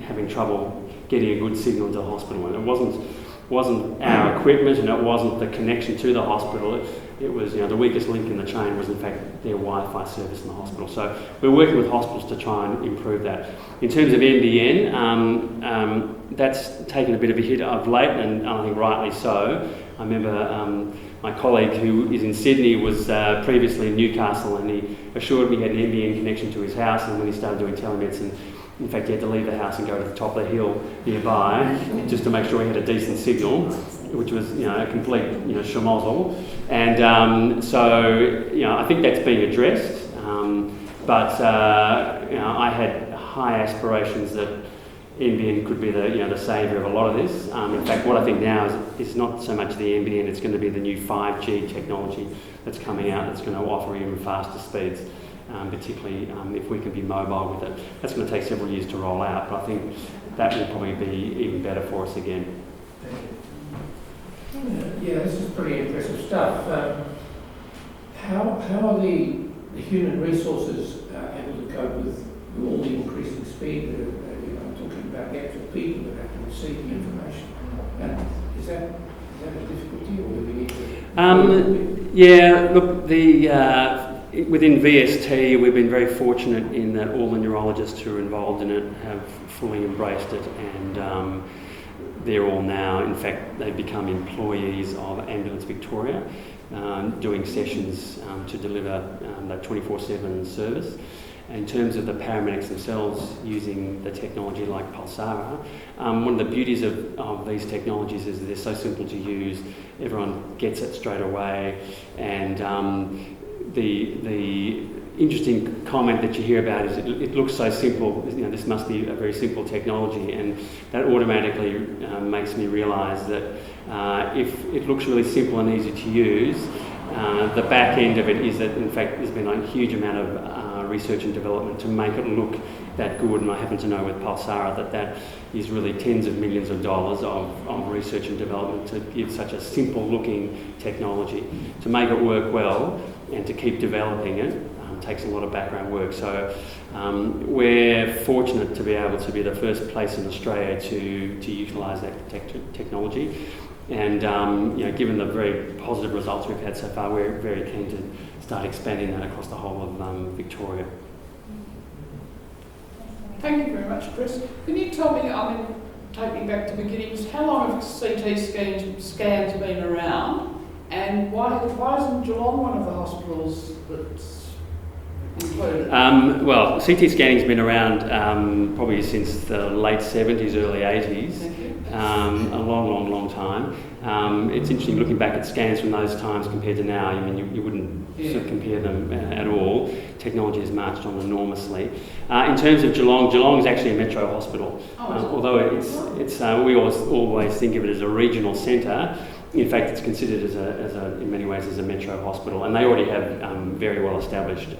having trouble getting a good signal into the hospital, and it wasn't our equipment, and it wasn't the connection to the hospital. It was, the weakest link in the chain was in fact their Wi-Fi service in the hospital. So we're working with hospitals to try and improve that. In terms of NBN, that's taken a bit of a hit of late, and I think rightly so. I remember my colleague who is in Sydney was previously in Newcastle, and he assured me he had an NBN connection to his house, and when he started doing telemedicine, in fact, he had to leave the house and go to the top of the hill nearby just to make sure he had a decent signal, which was, a complete, schmozzle. And so, I think that's being addressed. But I had high aspirations that NBN could be the saviour of a lot of this. In fact, what I think now is not so much the NBN, it's going to be the new 5G technology that's coming out that's going to offer even faster speeds. Particularly if we can be mobile with it. That's going to take several years to roll out, but I think that will probably be even better for us again. Yeah, this is pretty impressive stuff. How are the human resources able to cope with all the increasing speed? I'm talking about the actual people that have to receive the information. Is that a difficulty, or do we need to? Yeah, look, within VST, we've been very fortunate in that all the neurologists who are involved in it have fully embraced it, and they're all now, in fact, they've become employees of Ambulance Victoria, doing sessions to deliver that 24/7 service. In terms of the paramedics themselves using the technology like Pulsara, one of the beauties of these technologies is they're so simple to use, everyone gets it straight away, and the interesting comment that you hear about is it looks so simple, this must be a very simple technology, and that automatically makes me realise that if it looks really simple and easy to use, the back end of it is that in fact there's been a huge amount of research and development to make it look that good, and I happen to know with Pulsara that is really tens of millions of dollars of research and development to give such a simple looking technology. To make it work well and to keep developing it takes a lot of background work. So we're fortunate to be able to be the first place in Australia to utilise that technology, and given the very positive results we've had so far, we're very keen to start expanding that across the whole of Victoria. Thank you very much, Chris. Can you tell me, take me back to beginnings, how long have CT scans been around, and why isn't Geelong one of the hospitals that's included? Well, CT scanning's been around probably since the late 70s, early 80s. Thank you. A long time. It's interesting looking back at scans from those times compared to now. I mean, you wouldn't sort of compare them at all. Technology has marched on enormously. In terms of Geelong is actually a metro hospital. Although it's we always think of it as a regional centre. In fact, it's considered as in many ways as a metro hospital, and they already have very well established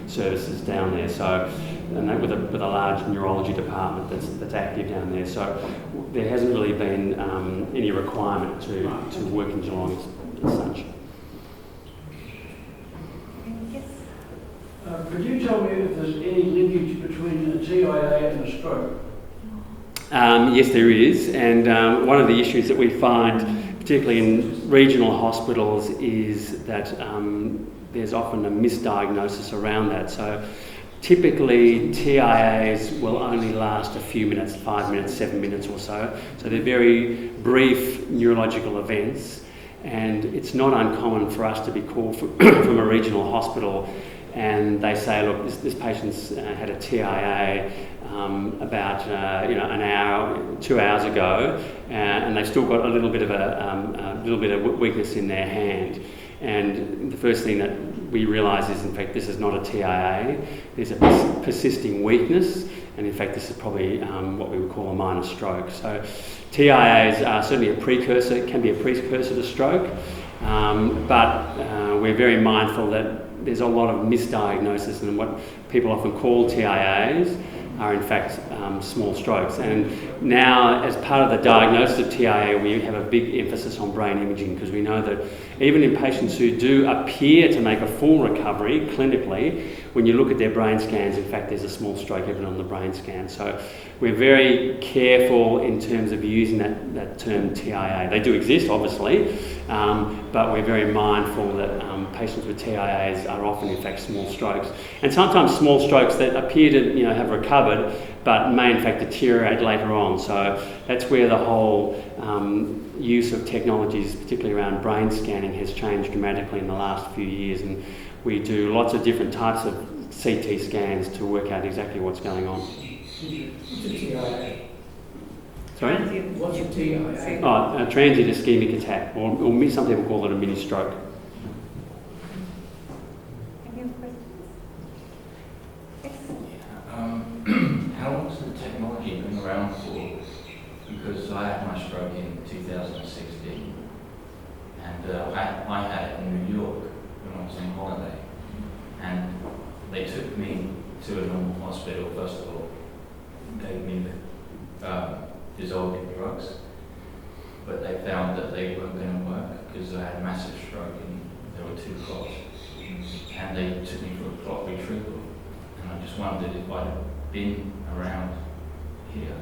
services down there. So, and that with a large neurology department that's active down there. So, there hasn't really been any requirement to work in Geelong as such. Could you tell me if there's any linkage between a TIA and a stroke? Yes, there is, and one of the issues that we find, particularly in regional hospitals, is that there's often a misdiagnosis around that. So typically TIAs will only last a few minutes, 5 minutes, 7 minutes or so. So they're very brief neurological events, and it's not uncommon for us to be called from a regional hospital and they say, look, this patient's had a TIA about an hour, 2 hours ago, and they've still got a little bit of weakness in their hand. And the first thing that we realise is, in fact, this is not a TIA. There's a persisting weakness, and in fact, this is probably what we would call a minor stroke. So TIAs are certainly can be a precursor to stroke, but we're very mindful that there's a lot of misdiagnosis, and what people often call TIAs are in fact small strokes. And now, as part of the diagnosis of TIA, we have a big emphasis on brain imaging, because we know that even in patients who do appear to make a full recovery clinically, when you look at their brain scans, in fact there's a small stroke evident on the brain scan. So we're very careful in terms of using that term TIA. They do exist, obviously, but we're very mindful that patients with TIAs are often in fact small strokes, and sometimes small strokes that appear to have recovered but may in fact deteriorate later on. So that's where the whole use of technologies, particularly around brain scanning, has changed dramatically in the last few years, and we do lots of different types of CT scans to work out exactly what's going on. What's a TIA? Sorry? What's a TIA? Oh, a transient ischemic attack, or some people call it a mini stroke. How long has the technology been around for? Because I had my stroke in 2016, and I had it in New York when I was on holiday, and they took me to a normal hospital. First of all, gave me the dissolving drugs, but they found that they weren't going to work because I had a massive stroke and there were 2 clots, and they took me for a clot retrieval. And I just wondered if I'd been around here,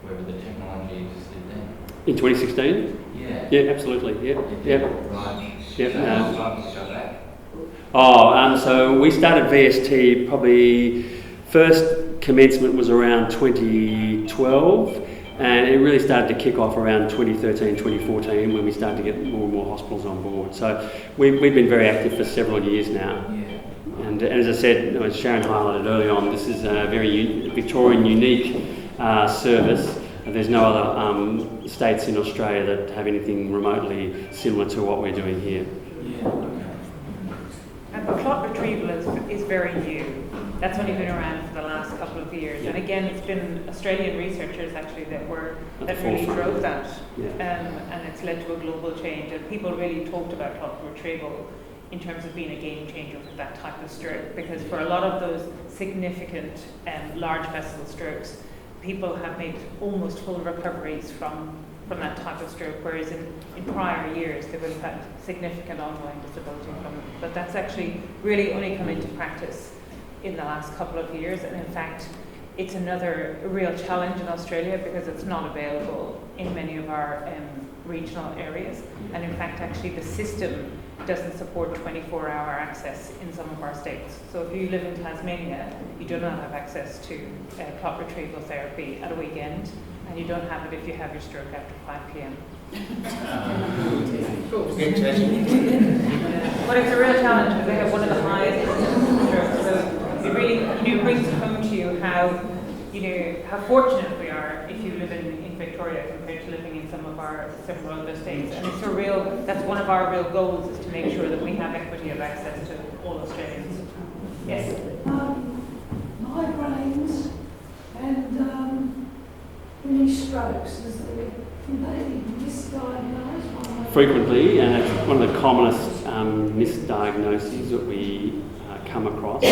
whether the technology existed then. In 2016? Yeah. Yeah, absolutely. Yeah. Yeah. Right. Yeah. So how long did you go back? So we started VST probably first commencement was around 2012, and it really started to kick off around 2013, 2014 when we started to get more and more hospitals on board. So we've been very active for several years now. Yeah. And as I said, as Sharon highlighted early on, this is a very Victorian unique service. There's no other states in Australia that have anything remotely similar to what we're doing here. Yeah. Okay. And the clot retrieval is very new. That's only been around for the last couple of years. Yeah. And again, it's been Australian researchers actually that really forefront. drove that. Yeah. And it's led to a global change. And people really talked about clot retrieval in terms of being a game changer for that type of stroke, because for a lot of those significant large vessel strokes, people have made almost full recoveries from that type of stroke, whereas in prior years they would have had significant ongoing disability from it. But that's actually really only come into practice in the last couple of years, and in fact it's another real challenge in Australia because it's not available in many of our regional areas. And in fact, actually the system doesn't support 24-hour access in some of our states. So if you live in Tasmania, you do not have access to clot retrieval therapy at a weekend, and you don't have it if you have your stroke after 5 p.m. Interesting. But it's a real challenge because they have one of the highest strokes. So it really, brings home to you how, how fortunate we are if you live in Victoria compared to living in some of our several other states. And it's that's one of our real goals, is to make sure that we have equity of access to all Australians. Yes? Migraines and mini strokes, can they be misdiagnosed? Frequently, and it's one of the commonest misdiagnoses that we come across.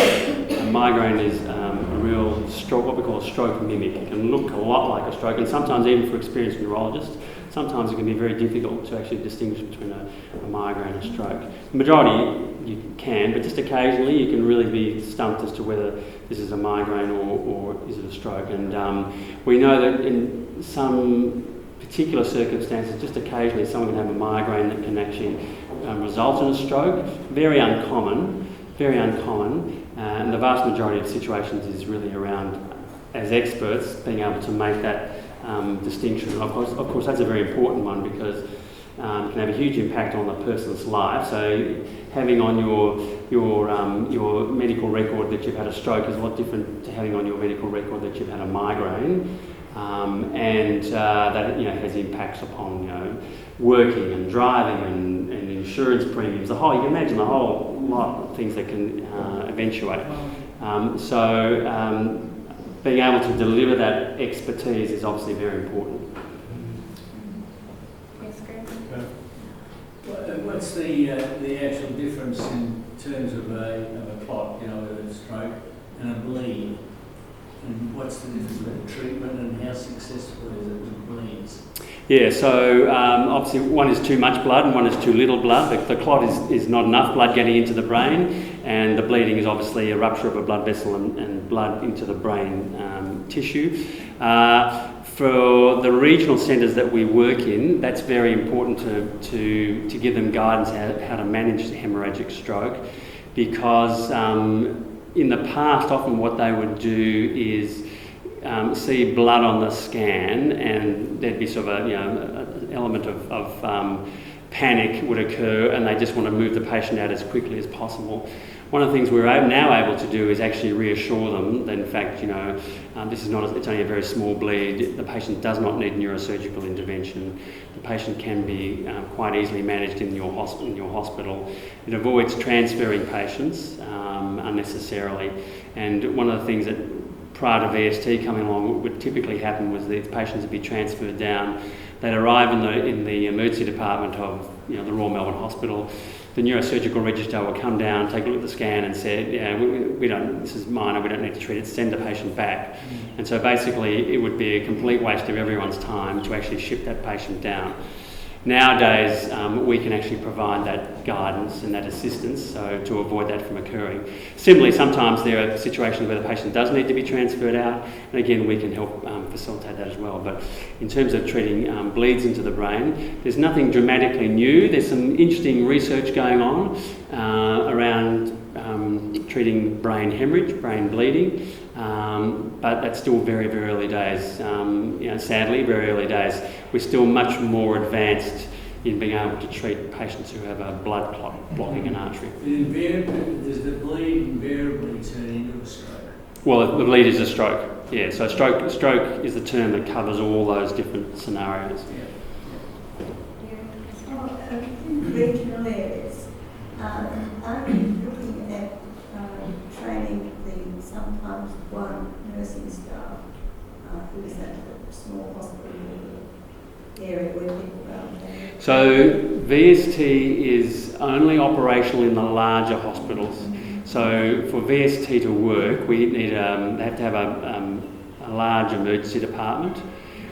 Migraine is a real stroke, what we call a stroke mimic. It can look a lot like a stroke, and sometimes even for experienced neurologists, sometimes it can be very difficult to actually distinguish between a migraine and a stroke. The majority you can, but just occasionally you can really be stumped as to whether this is a migraine or is it a stroke. And we know that in some particular circumstances, just occasionally someone can have a migraine that can actually result in a stroke. Very uncommon, and the vast majority of situations is really around, as experts, being able to make that distinction. Of course, that's a very important one because it can have a huge impact on the person's life. So having on your medical record that you've had a stroke is a lot different to having on your medical record that you've had a migraine. And that has impacts upon working and driving and insurance premiums. You can imagine a whole lot of things that can eventuate. So being able to deliver that expertise is obviously very important. Yes, great. What's the actual difference in terms of a clot, with a stroke and a bleed? And what's the difference between treatment and how successful is it with bleeds? Yeah, so obviously one is too much blood and one is too little blood. The clot is not enough blood getting into the brain, and the bleeding is obviously a rupture of a blood vessel and blood into the brain tissue. For the regional centres that we work in, that's very important to give them guidance how to manage hemorrhagic stroke, because in the past, often what they would do is see blood on the scan, and there'd be sort of an element of panic would occur, and they just want to move the patient out as quickly as possible. One of the things we're now able to do is actually reassure them that, in fact, this is it's only a very small bleed. The patient does not need neurosurgical intervention. The patient can be quite easily managed in your hospital. It avoids transferring patients unnecessarily. And one of the things that prior to VST coming along, what would typically happen was these patients would be transferred down. They'd arrive in the emergency department of the Royal Melbourne Hospital. The neurosurgical registrar will come down, take a look at the scan and say, this is minor, we don't need to treat it, send the patient back. And so basically it would be a complete waste of everyone's time to actually ship that patient down. Nowadays, we can actually provide that guidance and that assistance so to avoid that from occurring. Similarly, sometimes there are situations where the patient does need to be transferred out, and again, we can help facilitate that as well. But in terms of treating bleeds into the brain, there's nothing dramatically new. There's some interesting research going on around treating brain hemorrhage, brain bleeding, but that's still very, very early days. Sadly, very early days. We're still much more advanced in being able to treat patients who have a blood clot blocking an artery. Does the bleed invariably turn into a stroke? Well, the bleed is a stroke. Yeah, so stroke is the term that covers all those different scenarios. In regional areas, are we looking at training the sometimes one nursing staff who is at a small hospital area where people go there? So VST is only operational in the larger hospitals. So for VST to work, they have to have a large emergency department.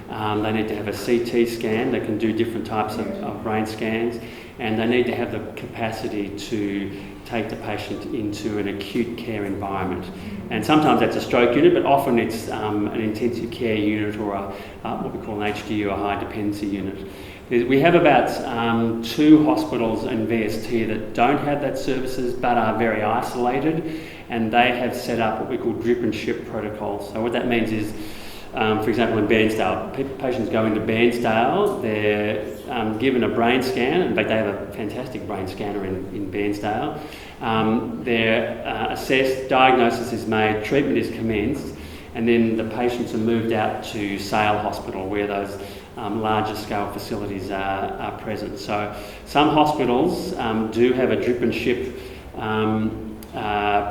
They need to have a CT scan that can do different types of brain scans, and they need to have the capacity to take the patient into an acute care environment. And sometimes that's a stroke unit, but often it's an intensive care unit or what we call an HDU, a high dependency unit. We have about 2 hospitals in VST that don't have that services but are very isolated, and they have set up what we call drip and ship protocols. So what that means is, for example, in Bairnsdale, patients go into Bairnsdale, they're given a brain scan. In fact, they have a fantastic brain scanner in Bairnsdale. They're assessed, diagnosis is made, treatment is commenced, and then the patients are moved out to Sale Hospital where those larger scale facilities are present. So some hospitals do have a drip and ship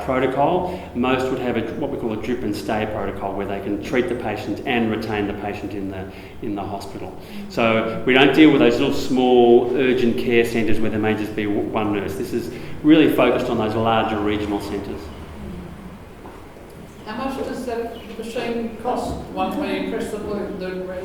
protocol. Most would have what we call a drip and stay protocol, where they can treat the patient and retain the patient in the hospital. So we don't deal with those little small urgent care centres where there may just be one nurse. This is really focused on those larger regional centres. How much does that machine cost? One where you press the green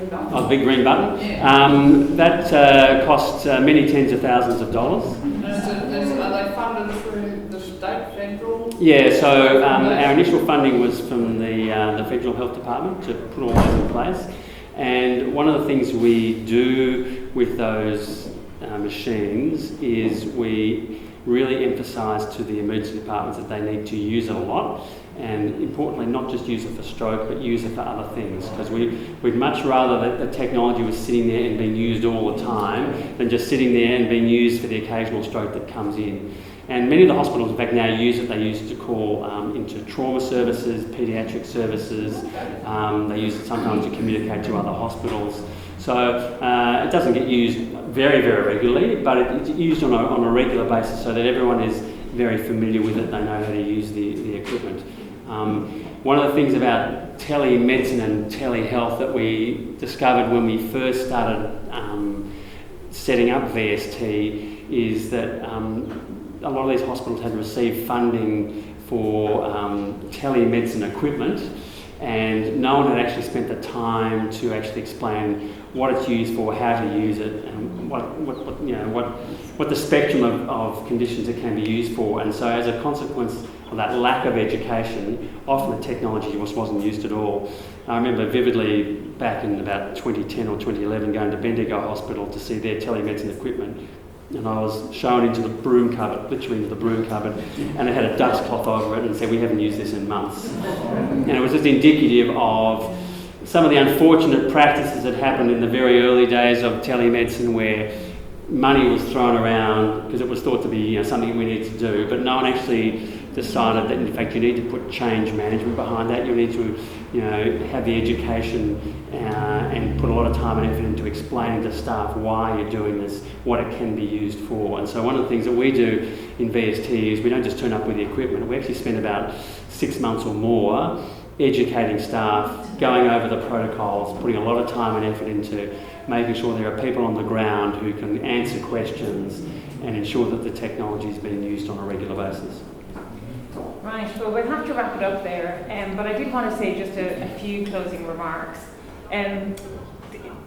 button? Oh, the big green button? Yeah. That costs many tens of thousands of dollars. Are they funded through the state, federal? Yeah, so our initial funding was from the Federal Health Department to put all those in place. And one of the things we do with those machines is we really emphasise to the emergency departments that they need to use it a lot. And importantly, not just use it for stroke, but use it for other things. Because we'd much rather that the technology was sitting there and being used all the time than just sitting there and being used for the occasional stroke that comes in. And many of the hospitals, in fact, now use it. They use it to call into trauma services, paediatric services. They use it sometimes to communicate to other hospitals. So it doesn't get used very, very regularly, but it's used on a regular basis so that everyone is very familiar with it. They know how to use the equipment. One of the things about telemedicine and telehealth that we discovered when we first started setting up VST is that a lot of these hospitals had received funding for telemedicine equipment, and no one had actually spent the time to actually explain what it's used for, how to use it, and what the spectrum of conditions it can be used for. And so as a consequence of that lack of education, often the technology just wasn't used at all. I remember vividly back in about 2010 or 2011 going to Bendigo Hospital to see their telemedicine equipment, and I was shown into the broom cupboard, literally into the broom cupboard, and it had a dust cloth over it and said, "We haven't used this in months." And it was just indicative of some of the unfortunate practices that happened in the very early days of telemedicine, where money was thrown around because it was thought to be something we needed to do, but no one actually decided that in fact you need to put change management behind that. You need to have the education and put a lot of time and effort into explaining to staff why you're doing this, what it can be used for. And so one of the things that we do in VST is we don't just turn up with the equipment. We actually spend about 6 months or more educating staff, going over the protocols, putting a lot of time and effort into making sure there are people on the ground who can answer questions and ensure that the technology is being used on a regular basis. Right, well, we'll have to wrap it up there, but I did want to say just a few closing remarks.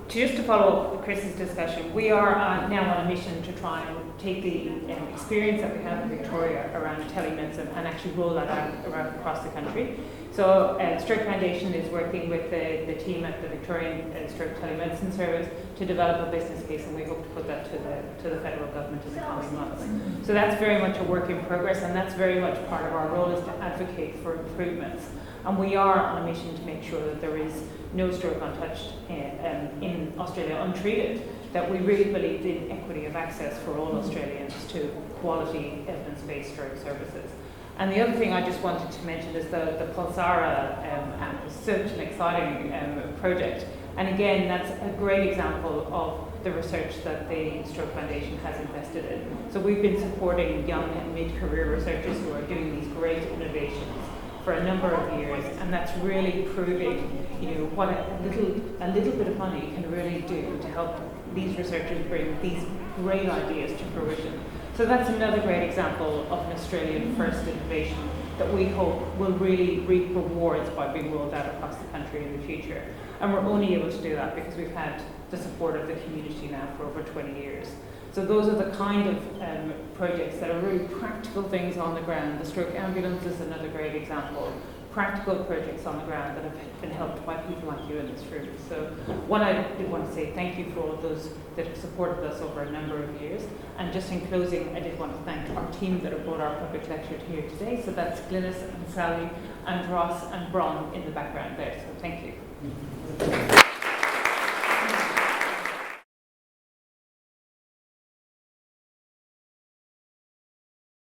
Just to follow up with Chris's discussion, we are now on a mission to try and take the experience that we have in Victoria around telemedicine and actually roll that out around across the country. So Stroke Foundation is working with the team at the Victorian Stroke Telemedicine Service to develop a business case, and we hope to put that to the federal government in the coming months. So that's very much a work in progress, and that's very much part of our role is to advocate for improvements. And we are on a mission to make sure that there is no stroke untouched in Australia untreated, that we really believe in equity of access for all Australians to quality evidence-based stroke services. And the other thing I just wanted to mention is the Pulsara app is such an exciting project. And again, that's a great example of the research that the Stroke Foundation has invested in. So we've been supporting young and mid-career researchers who are doing these great innovations for a number of years, and that's really proving, what a little bit of money can really do to help these researchers bring these great ideas to fruition. So that's another great example of an Australian first innovation that we hope will really reap rewards by being rolled out across the country in the future. And we're only able to do that because we've had the support of the community now for over 20 years. So those are the kind of projects that are really practical things on the ground. The stroke ambulance is another great example practical projects on the ground that have been helped by people like you in this room. So one, I did want to say thank you for all those that have supported us over a number of years. And just in closing, I did want to thank our team that have brought our public lecture here today. So that's Glynis and Sally and Ross and Bron in the background there. So thank you.